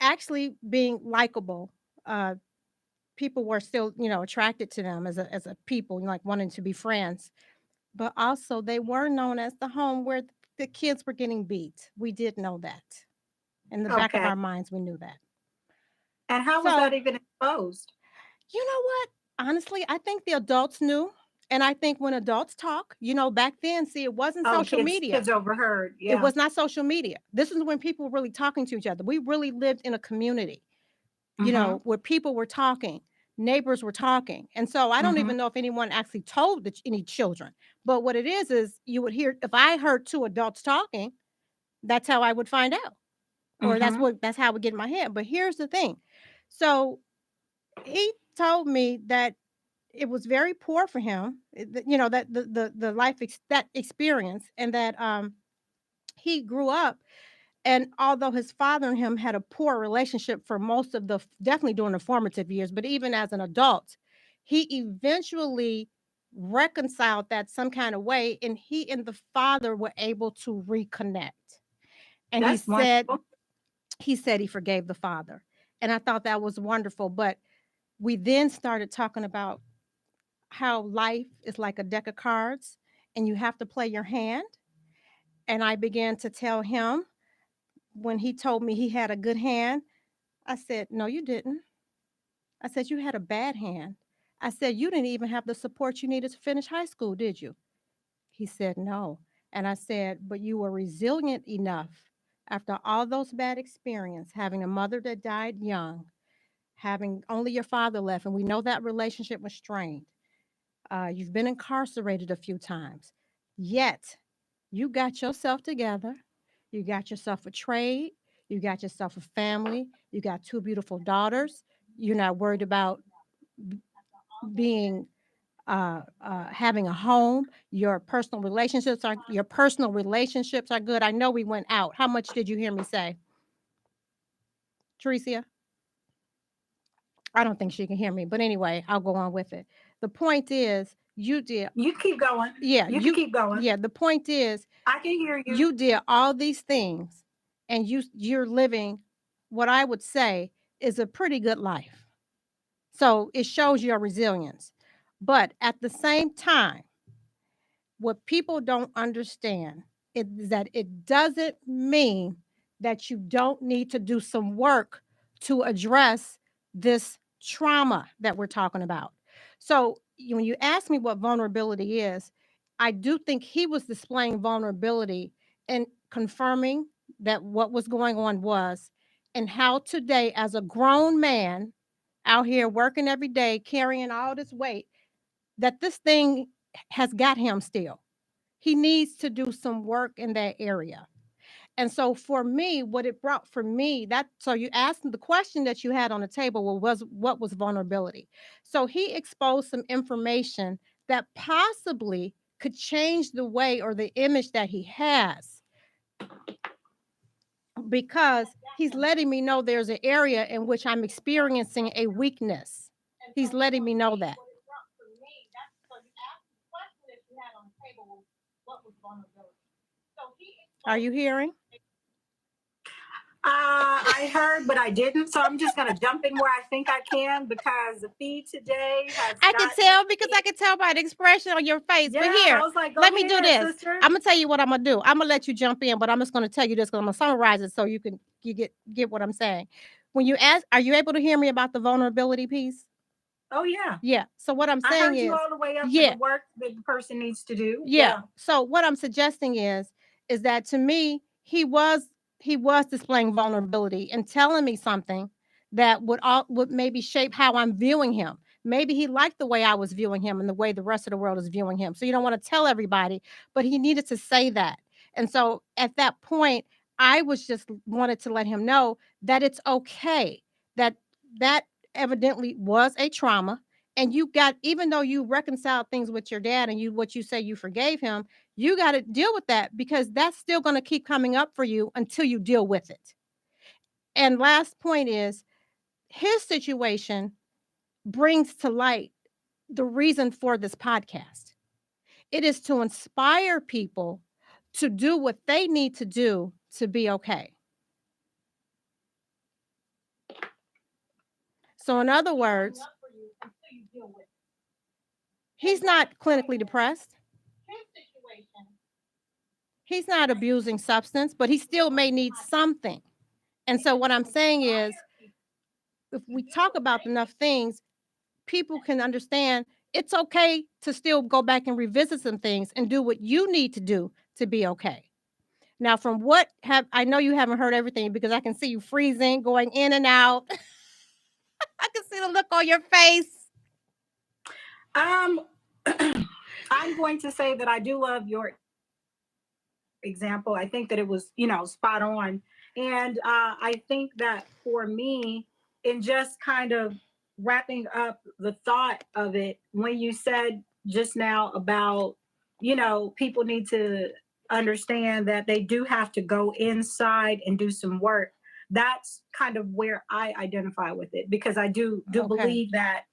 [SPEAKER 1] Actually being likable. Uh People were still, attracted to them as a people, like wanting to be friends. But also they were known as the home where the kids were getting beat. We did know that. In the back of
[SPEAKER 2] Okay.
[SPEAKER 1] our minds, we knew that.
[SPEAKER 2] And how was that
[SPEAKER 1] So,
[SPEAKER 2] even exposed?
[SPEAKER 1] you know what? Honestly, I think the adults knew. And I think when adults talk, back then, see, it wasn't
[SPEAKER 2] Oh,
[SPEAKER 1] social
[SPEAKER 2] kids
[SPEAKER 1] media.
[SPEAKER 2] overheard.
[SPEAKER 1] It
[SPEAKER 2] Yeah.
[SPEAKER 1] was not social media. This is when people were really talking to each other. We really lived in a community,
[SPEAKER 2] Mm-hmm.
[SPEAKER 1] where people were talking, neighbors were talking. And so I don't
[SPEAKER 2] Mm-hmm.
[SPEAKER 1] even know if anyone actually told any children. But what it is you would hear, if I heard two adults talking, that's how I would find out. Or
[SPEAKER 2] Mm-hmm.
[SPEAKER 1] that's how I would get in my head. But here's the thing. So he told me that it was very poor for him, that the that experience, and that he grew up, and although his father and him had a poor relationship for most of definitely during the formative years, but even as an adult, he eventually reconciled that some kind of way, and he and the father were able to reconnect. And
[SPEAKER 2] That's wonderful.
[SPEAKER 1] he said he forgave the father. And I thought that was wonderful. But we then started talking about how life is like a deck of cards and you have to play your hand. And I began to tell him, when he told me he had a good hand, I said, "No, you didn't." I said, "You had a bad hand." I said, "You didn't even have the support you needed to finish high school, did you?" He said, "No." And I said, "But you were resilient enough after all those bad experiences, having a mother that died young, having only your father left, and we know that relationship was strained. You've been incarcerated a few times, yet you got yourself together. You got yourself a trade. You got yourself a family. You got two beautiful daughters. You're not worried about b- being having a home. Your personal relationships are good. I know we went out. How much did you hear me say, Tricia? I don't think she can hear me, but anyway, I'll go on with it. The point is, you did,
[SPEAKER 2] You keep going.
[SPEAKER 1] yeah,
[SPEAKER 2] You can keep going.
[SPEAKER 1] yeah. The point is,
[SPEAKER 2] I can hear you.
[SPEAKER 1] you did all these things, and you're living what I would say is a pretty good life. So it shows your resilience, but at the same time, what people don't understand is that it doesn't mean that you don't need to do some work to address this trauma that we're talking about. So when you ask me what vulnerability is, I do think he was displaying vulnerability and confirming that what was going on was, and how today, as a grown man out here working every day, carrying all this weight, that this thing has got him still. He needs to do some work in that area. And so for me, what it brought for me, that so you asked the question that you had on the table, well, was what was vulnerability? So he exposed some information that possibly could change the way or the image that he has, because he's letting me know there's an area in which I'm experiencing a weakness. He's letting me know that. Are you hearing?
[SPEAKER 2] I heard, but I didn't. So I'm just going to jump in where I think I can because the feed today has
[SPEAKER 1] I can
[SPEAKER 2] gotten
[SPEAKER 1] tell because I can tell by the expression on your face.
[SPEAKER 2] Yeah,
[SPEAKER 1] But
[SPEAKER 2] I
[SPEAKER 1] here,
[SPEAKER 2] was like, go
[SPEAKER 1] let me do
[SPEAKER 2] ahead,
[SPEAKER 1] this.
[SPEAKER 2] sister.
[SPEAKER 1] I'm gonna tell you what I'm gonna do. I'm gonna let you jump in, but I'm just gonna tell you this because I'm gonna summarize it so you get what I'm saying. When you ask, are you able to hear me about the vulnerability piece?
[SPEAKER 2] Oh, yeah.
[SPEAKER 1] Yeah. So what I'm
[SPEAKER 2] I
[SPEAKER 1] saying
[SPEAKER 2] heard you
[SPEAKER 1] is,
[SPEAKER 2] all the way up to the
[SPEAKER 1] yeah,
[SPEAKER 2] work that the person needs to do.
[SPEAKER 1] yeah.
[SPEAKER 2] Yeah.
[SPEAKER 1] So what I'm suggesting is that to me, he was displaying vulnerability and telling me something that would maybe shape how I'm viewing him. Maybe he liked the way I was viewing him and the way the rest of the world is viewing him. So you don't want to tell everybody, but he needed to say that. And so at that point, I was just wanted to let him know that it's okay, that that evidently was a trauma, And you got, even though you reconciled things with your dad and what you say you forgave him, you got to deal with that because that's still going to keep coming up for you until you deal with it. And last point is his situation brings to light the reason for this podcast. It is to inspire people to do what they need to do to be okay. So, in other words, he's not clinically depressed. He's not abusing substance, but he still may need something. And so, what I'm saying is, if we talk about enough things, people can understand it's okay to still go back and revisit some things and do what you need to do to be okay. Now, from what have I know you haven't heard everything because I can see you freezing, going in and out. I can see the look on your face.
[SPEAKER 2] I'm going to say that I do love your example. I think that it was, spot on. And I think that for me, in just kind of wrapping up the thought of it, when you said just now about, people need to understand that they do have to go inside and do some work. That's kind of where I identify with it because I do
[SPEAKER 1] Okay.
[SPEAKER 2] believe that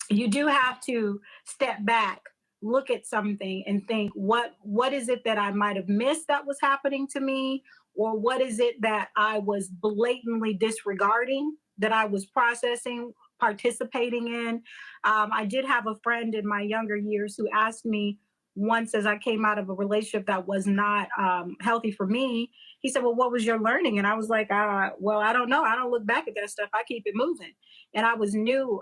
[SPEAKER 2] you do have to step back, look at something and think what is it that I might have missed that was happening to me, or what is it that I was blatantly disregarding, that I was processing, participating in. I did have a friend in my younger years who asked me once, as I came out of a relationship that was not healthy for me, he said, well, what was your learning? And I was like, well, I don't know. I don't look back at that stuff. I keep it moving. And I was new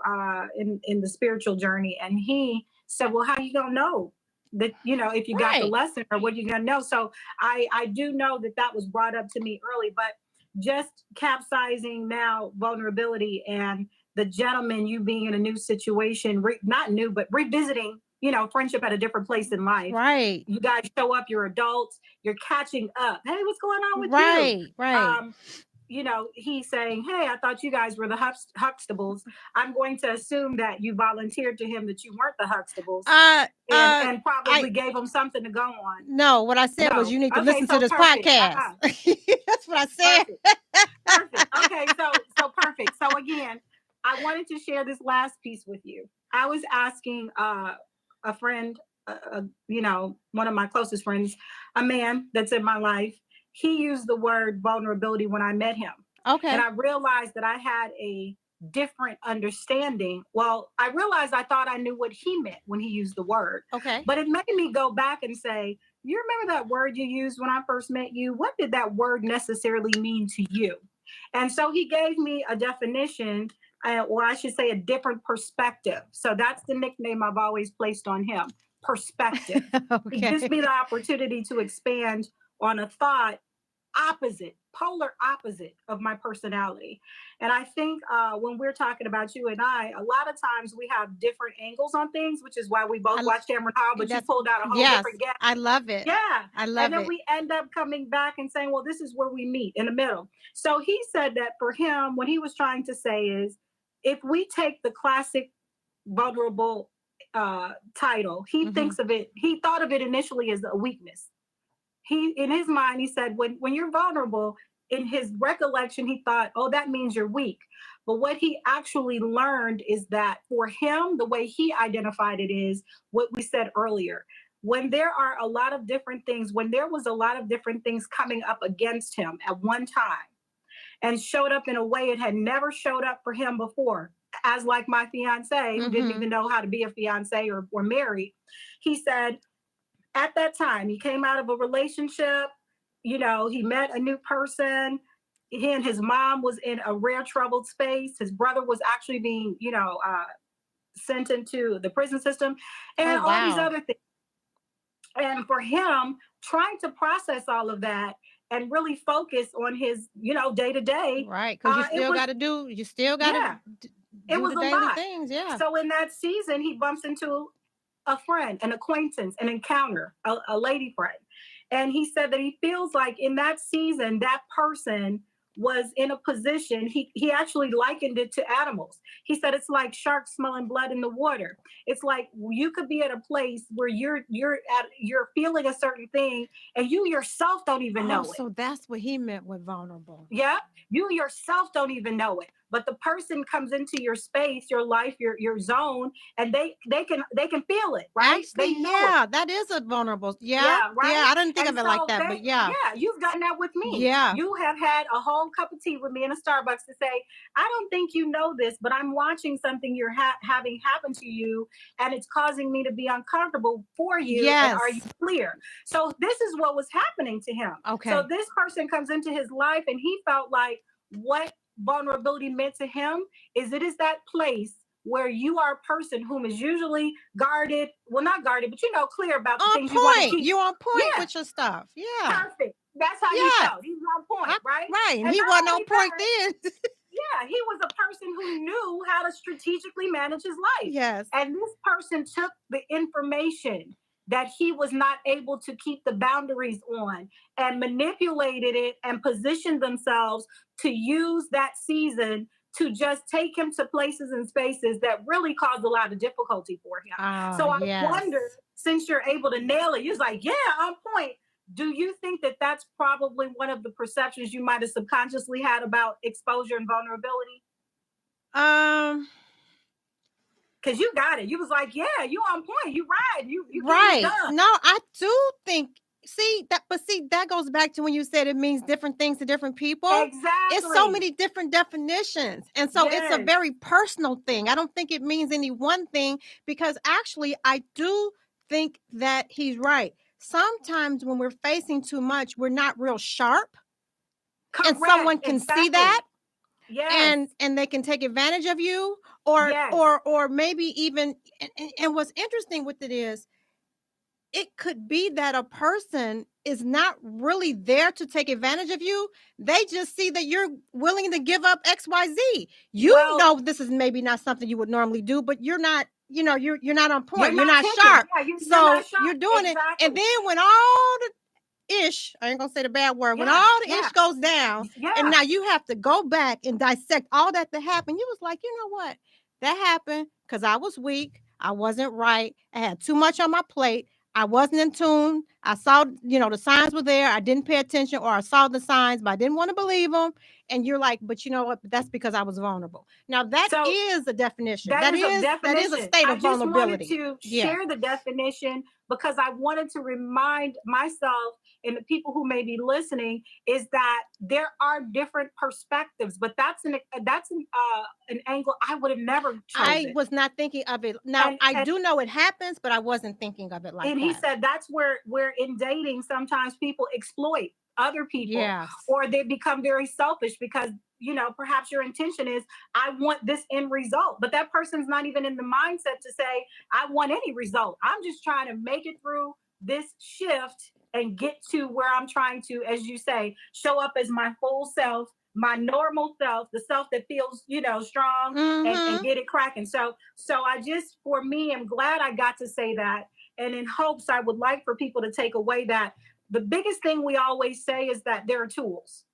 [SPEAKER 2] in the spiritual journey. And he said, well, how are you going to know that, if you got the lesson, or what are you going to know? So I do know that was brought up to me early, but just capsizing now vulnerability and the gentleman, you being in a new situation, not new, but revisiting, friendship at a different place in life.
[SPEAKER 1] Right.
[SPEAKER 2] You guys show up, you're adults, you're catching up. Hey, what's going on with you?
[SPEAKER 1] Right.
[SPEAKER 2] He's saying, hey, I thought you guys were the Huxtables. I'm going to assume that you volunteered to him that you weren't the Huxtables and probably gave him something to go on.
[SPEAKER 1] No, what I said was you need to listen to this podcast. That's what I said.
[SPEAKER 2] Perfect. Okay, so perfect. So again, I wanted to share this last piece with you. I was asking a friend, one of my closest friends, a man that's in my life. He used the word vulnerability when I met him.
[SPEAKER 1] Okay.
[SPEAKER 2] And I realized that I had a different understanding. Well, I realized I thought I knew what he meant when he used the word.
[SPEAKER 1] Okay.
[SPEAKER 2] But it made me go back and say, you remember that word you used when I first met you? What did that word necessarily mean to you? And so he gave me a definition, or I should say a different perspective. So that's the nickname I've always placed on him, perspective.
[SPEAKER 1] Okay.
[SPEAKER 2] It gives me the opportunity to expand on a thought polar opposite of my personality. And I think when we're talking about you and I, a lot of times we have different angles on things, which is why we both watch Cameron Hall, but you pulled out a whole different guest.
[SPEAKER 1] I love it.
[SPEAKER 2] Yeah.
[SPEAKER 1] I love it.
[SPEAKER 2] And then we end up coming back and saying, well, this is where we meet in the middle. So he said that for him, what he was trying to say is, if we take the classic vulnerable title, he thought of it initially as a weakness. In his mind, he said, when you're vulnerable, in his recollection, he thought, oh, that means you're weak. But what he actually learned is that for him, the way he identified it is what we said earlier. When there are a lot of different things, when there was a lot of different things coming up against him at one time and showed up in a way it had never showed up for him before, as like my fiance, who didn't even know how to be a fiance or married, he said, at that time, he came out of a relationship, he met a new person. He and his mom was in a rare troubled space. His brother was actually being, sent into the prison system and all these other things. And for him, trying to process all of that and really focus on his, day to day.
[SPEAKER 1] Right, because you still got to do
[SPEAKER 2] it was
[SPEAKER 1] the
[SPEAKER 2] a
[SPEAKER 1] daily
[SPEAKER 2] lot.
[SPEAKER 1] things, yeah.
[SPEAKER 2] So in that season, he bumps into a friend, an acquaintance, an encounter, a lady friend. And he said that he feels like in that season, that person was in a position, he actually likened it to animals. He said it's like sharks smelling blood in the water. It's like you could be at a place where you're feeling a certain thing and you yourself don't even
[SPEAKER 1] Oh,
[SPEAKER 2] know it.
[SPEAKER 1] so that's what he meant with vulnerable.
[SPEAKER 2] Yeah, you yourself don't even know it, but the person comes into your space, your life, your zone, and they can feel it, right? They
[SPEAKER 1] Actually,
[SPEAKER 2] know it.
[SPEAKER 1] yeah, that is a vulnerable. Yeah,
[SPEAKER 2] Yeah,
[SPEAKER 1] yeah,
[SPEAKER 2] right.
[SPEAKER 1] I didn't think
[SPEAKER 2] And
[SPEAKER 1] of it like
[SPEAKER 2] so
[SPEAKER 1] that, but yeah,
[SPEAKER 2] yeah, you've done that with me.
[SPEAKER 1] yeah,
[SPEAKER 2] You have had a whole cup of tea with me in a Starbucks to say, I don't think you know this, but I'm watching something you're having happen to you, and it's causing me to be uncomfortable for you. And are you
[SPEAKER 1] yes.
[SPEAKER 2] clear? So this is what was happening to him. So
[SPEAKER 1] Okay.
[SPEAKER 2] this person comes into his life, and he felt like what vulnerability meant to him is it is that place where you are a person whom is usually guarded, well, not guarded, but clear about the
[SPEAKER 1] On
[SPEAKER 2] things you want to
[SPEAKER 1] point.
[SPEAKER 2] keep.
[SPEAKER 1] You on point
[SPEAKER 2] Yeah,
[SPEAKER 1] with your stuff. Yeah.
[SPEAKER 2] perfect. That's how he
[SPEAKER 1] Yes.
[SPEAKER 2] felt. He was on point, right?
[SPEAKER 1] Right. And
[SPEAKER 2] And
[SPEAKER 1] he
[SPEAKER 2] not
[SPEAKER 1] wasn't on
[SPEAKER 2] only
[SPEAKER 1] point
[SPEAKER 2] that,
[SPEAKER 1] then.
[SPEAKER 2] yeah, he was a person who knew how to strategically manage his life.
[SPEAKER 1] Yes.
[SPEAKER 2] And this person took the information that he was not able to keep the boundaries on and manipulated it and positioned themselves to use that season to just take him to places and spaces that really caused a lot of difficulty for him.
[SPEAKER 1] Ah,
[SPEAKER 2] So I
[SPEAKER 1] yes.
[SPEAKER 2] wonder, since you're able to nail it, you're like, yeah, on point. Do you think that that's probably one of the perceptions you might have subconsciously had about exposure and vulnerability?
[SPEAKER 1] Um,
[SPEAKER 2] Because you got it. You was like, yeah, you on point. You right. You getting it
[SPEAKER 1] right.
[SPEAKER 2] done.
[SPEAKER 1] No, I do think see that goes back to when you said it means different things to different people. It's so
[SPEAKER 2] Exactly.
[SPEAKER 1] many different definitions. And so it's a
[SPEAKER 2] Yes.
[SPEAKER 1] very personal thing. I don't think it means any one thing because actually I do think that he's right. Sometimes when we're facing too much, we're not real sharp and
[SPEAKER 2] Correct.
[SPEAKER 1] someone can see that
[SPEAKER 2] Exactly. Yes.
[SPEAKER 1] and they can take advantage of you or
[SPEAKER 2] Yes.
[SPEAKER 1] or maybe even and what's interesting with it is it could be that a person is not really there to take advantage of you. They just see that you're willing to give up XYZ. You
[SPEAKER 2] Well,
[SPEAKER 1] know this is maybe not something you would normally do, but you're not, you're not on
[SPEAKER 2] you're
[SPEAKER 1] point. You're
[SPEAKER 2] not
[SPEAKER 1] not
[SPEAKER 2] kicking.
[SPEAKER 1] sharp.
[SPEAKER 2] Yeah, you're not
[SPEAKER 1] So
[SPEAKER 2] sharp.
[SPEAKER 1] you're doing it. And
[SPEAKER 2] Exactly.
[SPEAKER 1] then when all the ish, I ain't gonna say the bad word, when
[SPEAKER 2] Yeah.
[SPEAKER 1] all the
[SPEAKER 2] Yeah.
[SPEAKER 1] ish goes down, and
[SPEAKER 2] Yeah.
[SPEAKER 1] now you have to go back and dissect all that happened, you was like, you know what? That happened because I was weak. I wasn't right. I had too much on my plate. I wasn't in tune. I saw, the signs were there. I didn't pay attention, or I saw the signs, but I didn't want to believe them. And you're like, but you know what? That's because I was vulnerable. Now that
[SPEAKER 2] So
[SPEAKER 1] is a definition.
[SPEAKER 2] that is a
[SPEAKER 1] That is a
[SPEAKER 2] definition.
[SPEAKER 1] state
[SPEAKER 2] I
[SPEAKER 1] of
[SPEAKER 2] just wanted
[SPEAKER 1] vulnerability.
[SPEAKER 2] to
[SPEAKER 1] Yeah.
[SPEAKER 2] share the definition because I wanted to remind myself and the people who may be listening is that there are different perspectives, but that's an angle I would have never
[SPEAKER 1] I
[SPEAKER 2] chosen.
[SPEAKER 1] was not thinking of it. Now,
[SPEAKER 2] And
[SPEAKER 1] I
[SPEAKER 2] and
[SPEAKER 1] do know it happens, but I wasn't thinking of it like
[SPEAKER 2] and he
[SPEAKER 1] that.
[SPEAKER 2] said that's where in dating sometimes people exploit other people
[SPEAKER 1] Yes.
[SPEAKER 2] or they become very selfish because perhaps your intention is I want this end result, but that person's not even in the mindset to say I want any result. I'm just trying to make it through this shift and get to where I'm trying to, as you say, show up as my full self, my normal self, the self that feels strong, and
[SPEAKER 1] Mhm.
[SPEAKER 2] get it cracking. So I just, for me, am glad I got to say that. And in hopes, I would like for people to take away that the biggest thing we always say is that there are tools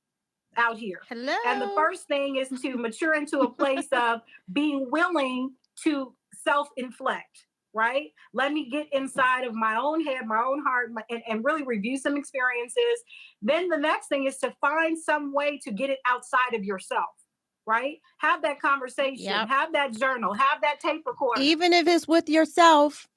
[SPEAKER 2] out here. And the
[SPEAKER 1] Hello.
[SPEAKER 2] first thing is to mature into a place of being willing to self inflect, right? Let me get inside of my own head, my own heart, and really review some experiences. Then the next thing is to find some way to get it outside of yourself, right? Have that conversation,
[SPEAKER 1] Yep.
[SPEAKER 2] have that journal, have that tape recorder.
[SPEAKER 1] Even if it's with yourself.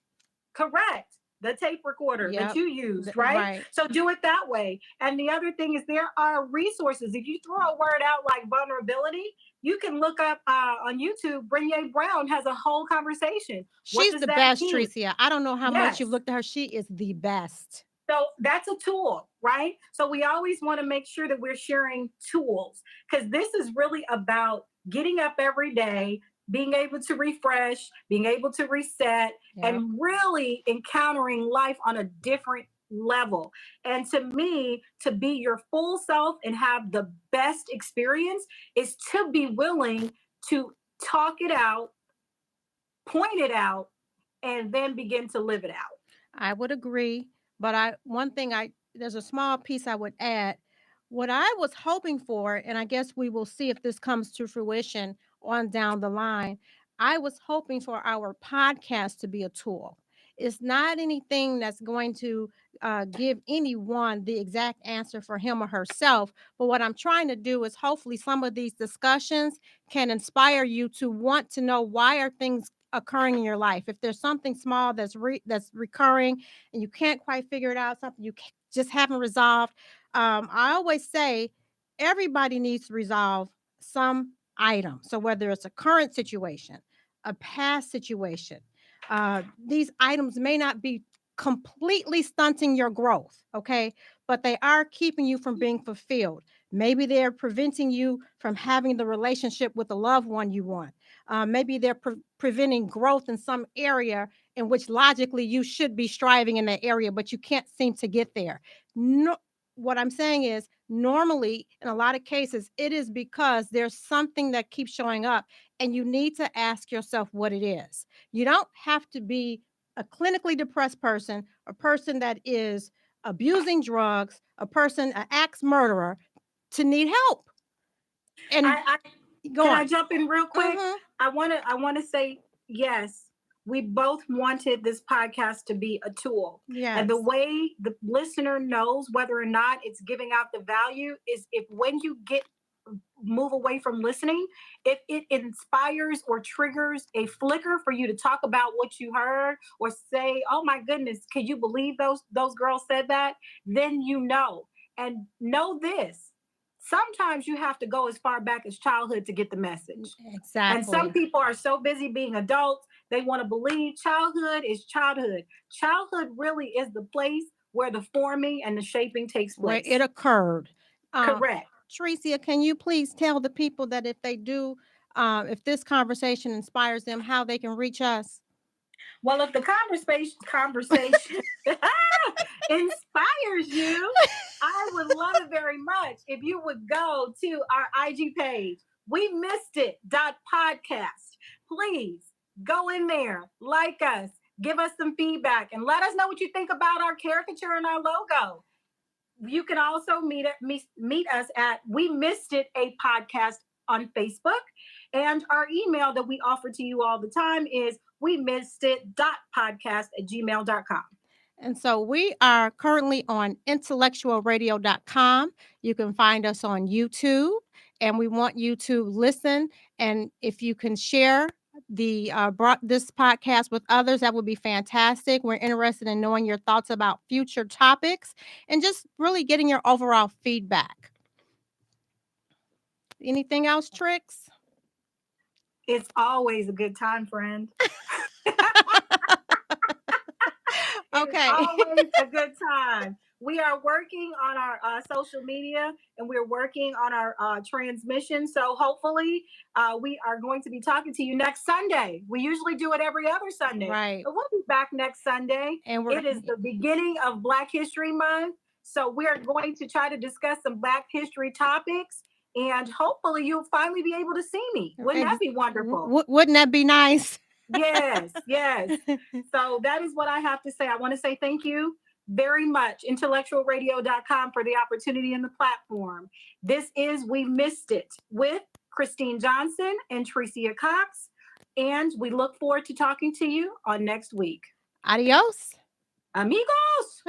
[SPEAKER 2] Correct. The tape recorder that
[SPEAKER 1] Yep.
[SPEAKER 2] you used, right?
[SPEAKER 1] Right.
[SPEAKER 2] So do it that way. And the other thing is there are resources. If you throw a word out like vulnerability, you can look up on YouTube. Brene Brown has a whole conversation. What
[SPEAKER 1] She's
[SPEAKER 2] does
[SPEAKER 1] the
[SPEAKER 2] that
[SPEAKER 1] best,
[SPEAKER 2] mean?
[SPEAKER 1] Tricia. I don't know how much
[SPEAKER 2] Yes.
[SPEAKER 1] you've looked at her. She is the best.
[SPEAKER 2] So that's a tool, right? So we always want to make sure that we're sharing tools because this is really about getting up every day, being able to refresh, being able to reset,
[SPEAKER 1] Yep.
[SPEAKER 2] and really encountering life on a different level. And to me, to be your full self and have the best experience is to be willing to talk it out, point it out, and then begin to live it out.
[SPEAKER 1] I would agree, but I one thing I there's a small piece I would add. What I was hoping for, and I guess we will see if this comes to fruition on down the line, I was hoping for our podcast to be a tool. It's not anything that's going to give anyone the exact answer for him or herself. But what I'm trying to do is hopefully some of these discussions can inspire you to want to know why are things occurring in your life. If there's something small that's recurring and you can't quite figure it out, something you just haven't resolved, I always say everybody needs to resolve some item. So whether it's a current situation, a past situation, these items may not be completely stunting your growth, okay? But they are keeping you from being fulfilled. Maybe they're preventing you from having the relationship with the loved one you want. Maybe they're preventing growth in some area in which logically you should be striving in that area, but you can't seem to get there. No, what I'm saying is normally in a lot of cases it is because there's something that keeps showing up and you need to ask yourself what it is. You don't have to be a clinically depressed person, a person that is abusing drugs, a person, an axe murderer to need help. And
[SPEAKER 2] I
[SPEAKER 1] go
[SPEAKER 2] can I
[SPEAKER 1] on.
[SPEAKER 2] jump in real quick?
[SPEAKER 1] Mhm.
[SPEAKER 2] I want to say yes. We both wanted this podcast to be a tool. And the
[SPEAKER 1] Yes.
[SPEAKER 2] way the listener knows whether or not it's giving out the value is if when you get move away from listening, if it inspires or triggers a flicker for you to talk about what you heard or say, "Oh my goodness, can you believe those girls said that?" Then you know. And know this. Sometimes you have to go as far back as childhood to get the message. And some
[SPEAKER 1] Exactly.
[SPEAKER 2] people are so busy being adults, they want to believe childhood is childhood. Childhood really is the place where the forming and the shaping takes
[SPEAKER 1] Where
[SPEAKER 2] place.
[SPEAKER 1] it occurred. Uh,
[SPEAKER 2] Correct.
[SPEAKER 1] Tricia, can you please tell the people that if they do, if this conversation inspires them, how they can reach us?
[SPEAKER 2] Well, if the conversation inspires you, I would love it very much if you would go to our IG page, We Missed It podcast. Please go in there, like us, give us some feedback, and let us know what you think about our caricature and our logo. You can also meet us at We Missed It a podcast on Facebook. And our email that we offer to you all the time is we missed it podcast@gmail.com.
[SPEAKER 1] And so we are currently on IntellectualRadio.com. You can find us on YouTube, and we want you to listen. And if you can share this podcast with others, that would be fantastic. We're interested in knowing your thoughts about future topics and just really getting your overall feedback. Anything else, Tricks?
[SPEAKER 2] It's always a good time, friend. It is
[SPEAKER 1] Okay.
[SPEAKER 2] always a good time. We are working on our social media and we're working on our transmission. So hopefully, we are going to be talking to you next Sunday. We usually do it every other Sunday,
[SPEAKER 1] Right.
[SPEAKER 2] but we'll be back next Sunday.
[SPEAKER 1] And
[SPEAKER 2] It is the beginning of Black History Month. So we are going to try to discuss some Black history topics. And hopefully, you'll finally be able to see me. Wouldn't that be wonderful?
[SPEAKER 1] Wouldn't that be nice?
[SPEAKER 2] Yes, yes. So that is what I have to say. I want to say thank you very much, IntellectualRadio.com, for the opportunity and the platform. This is We Missed It with Christine Johnson and Tricia Cox. And we look forward to talking to you on next week.
[SPEAKER 1] Adios.
[SPEAKER 2] Amigos.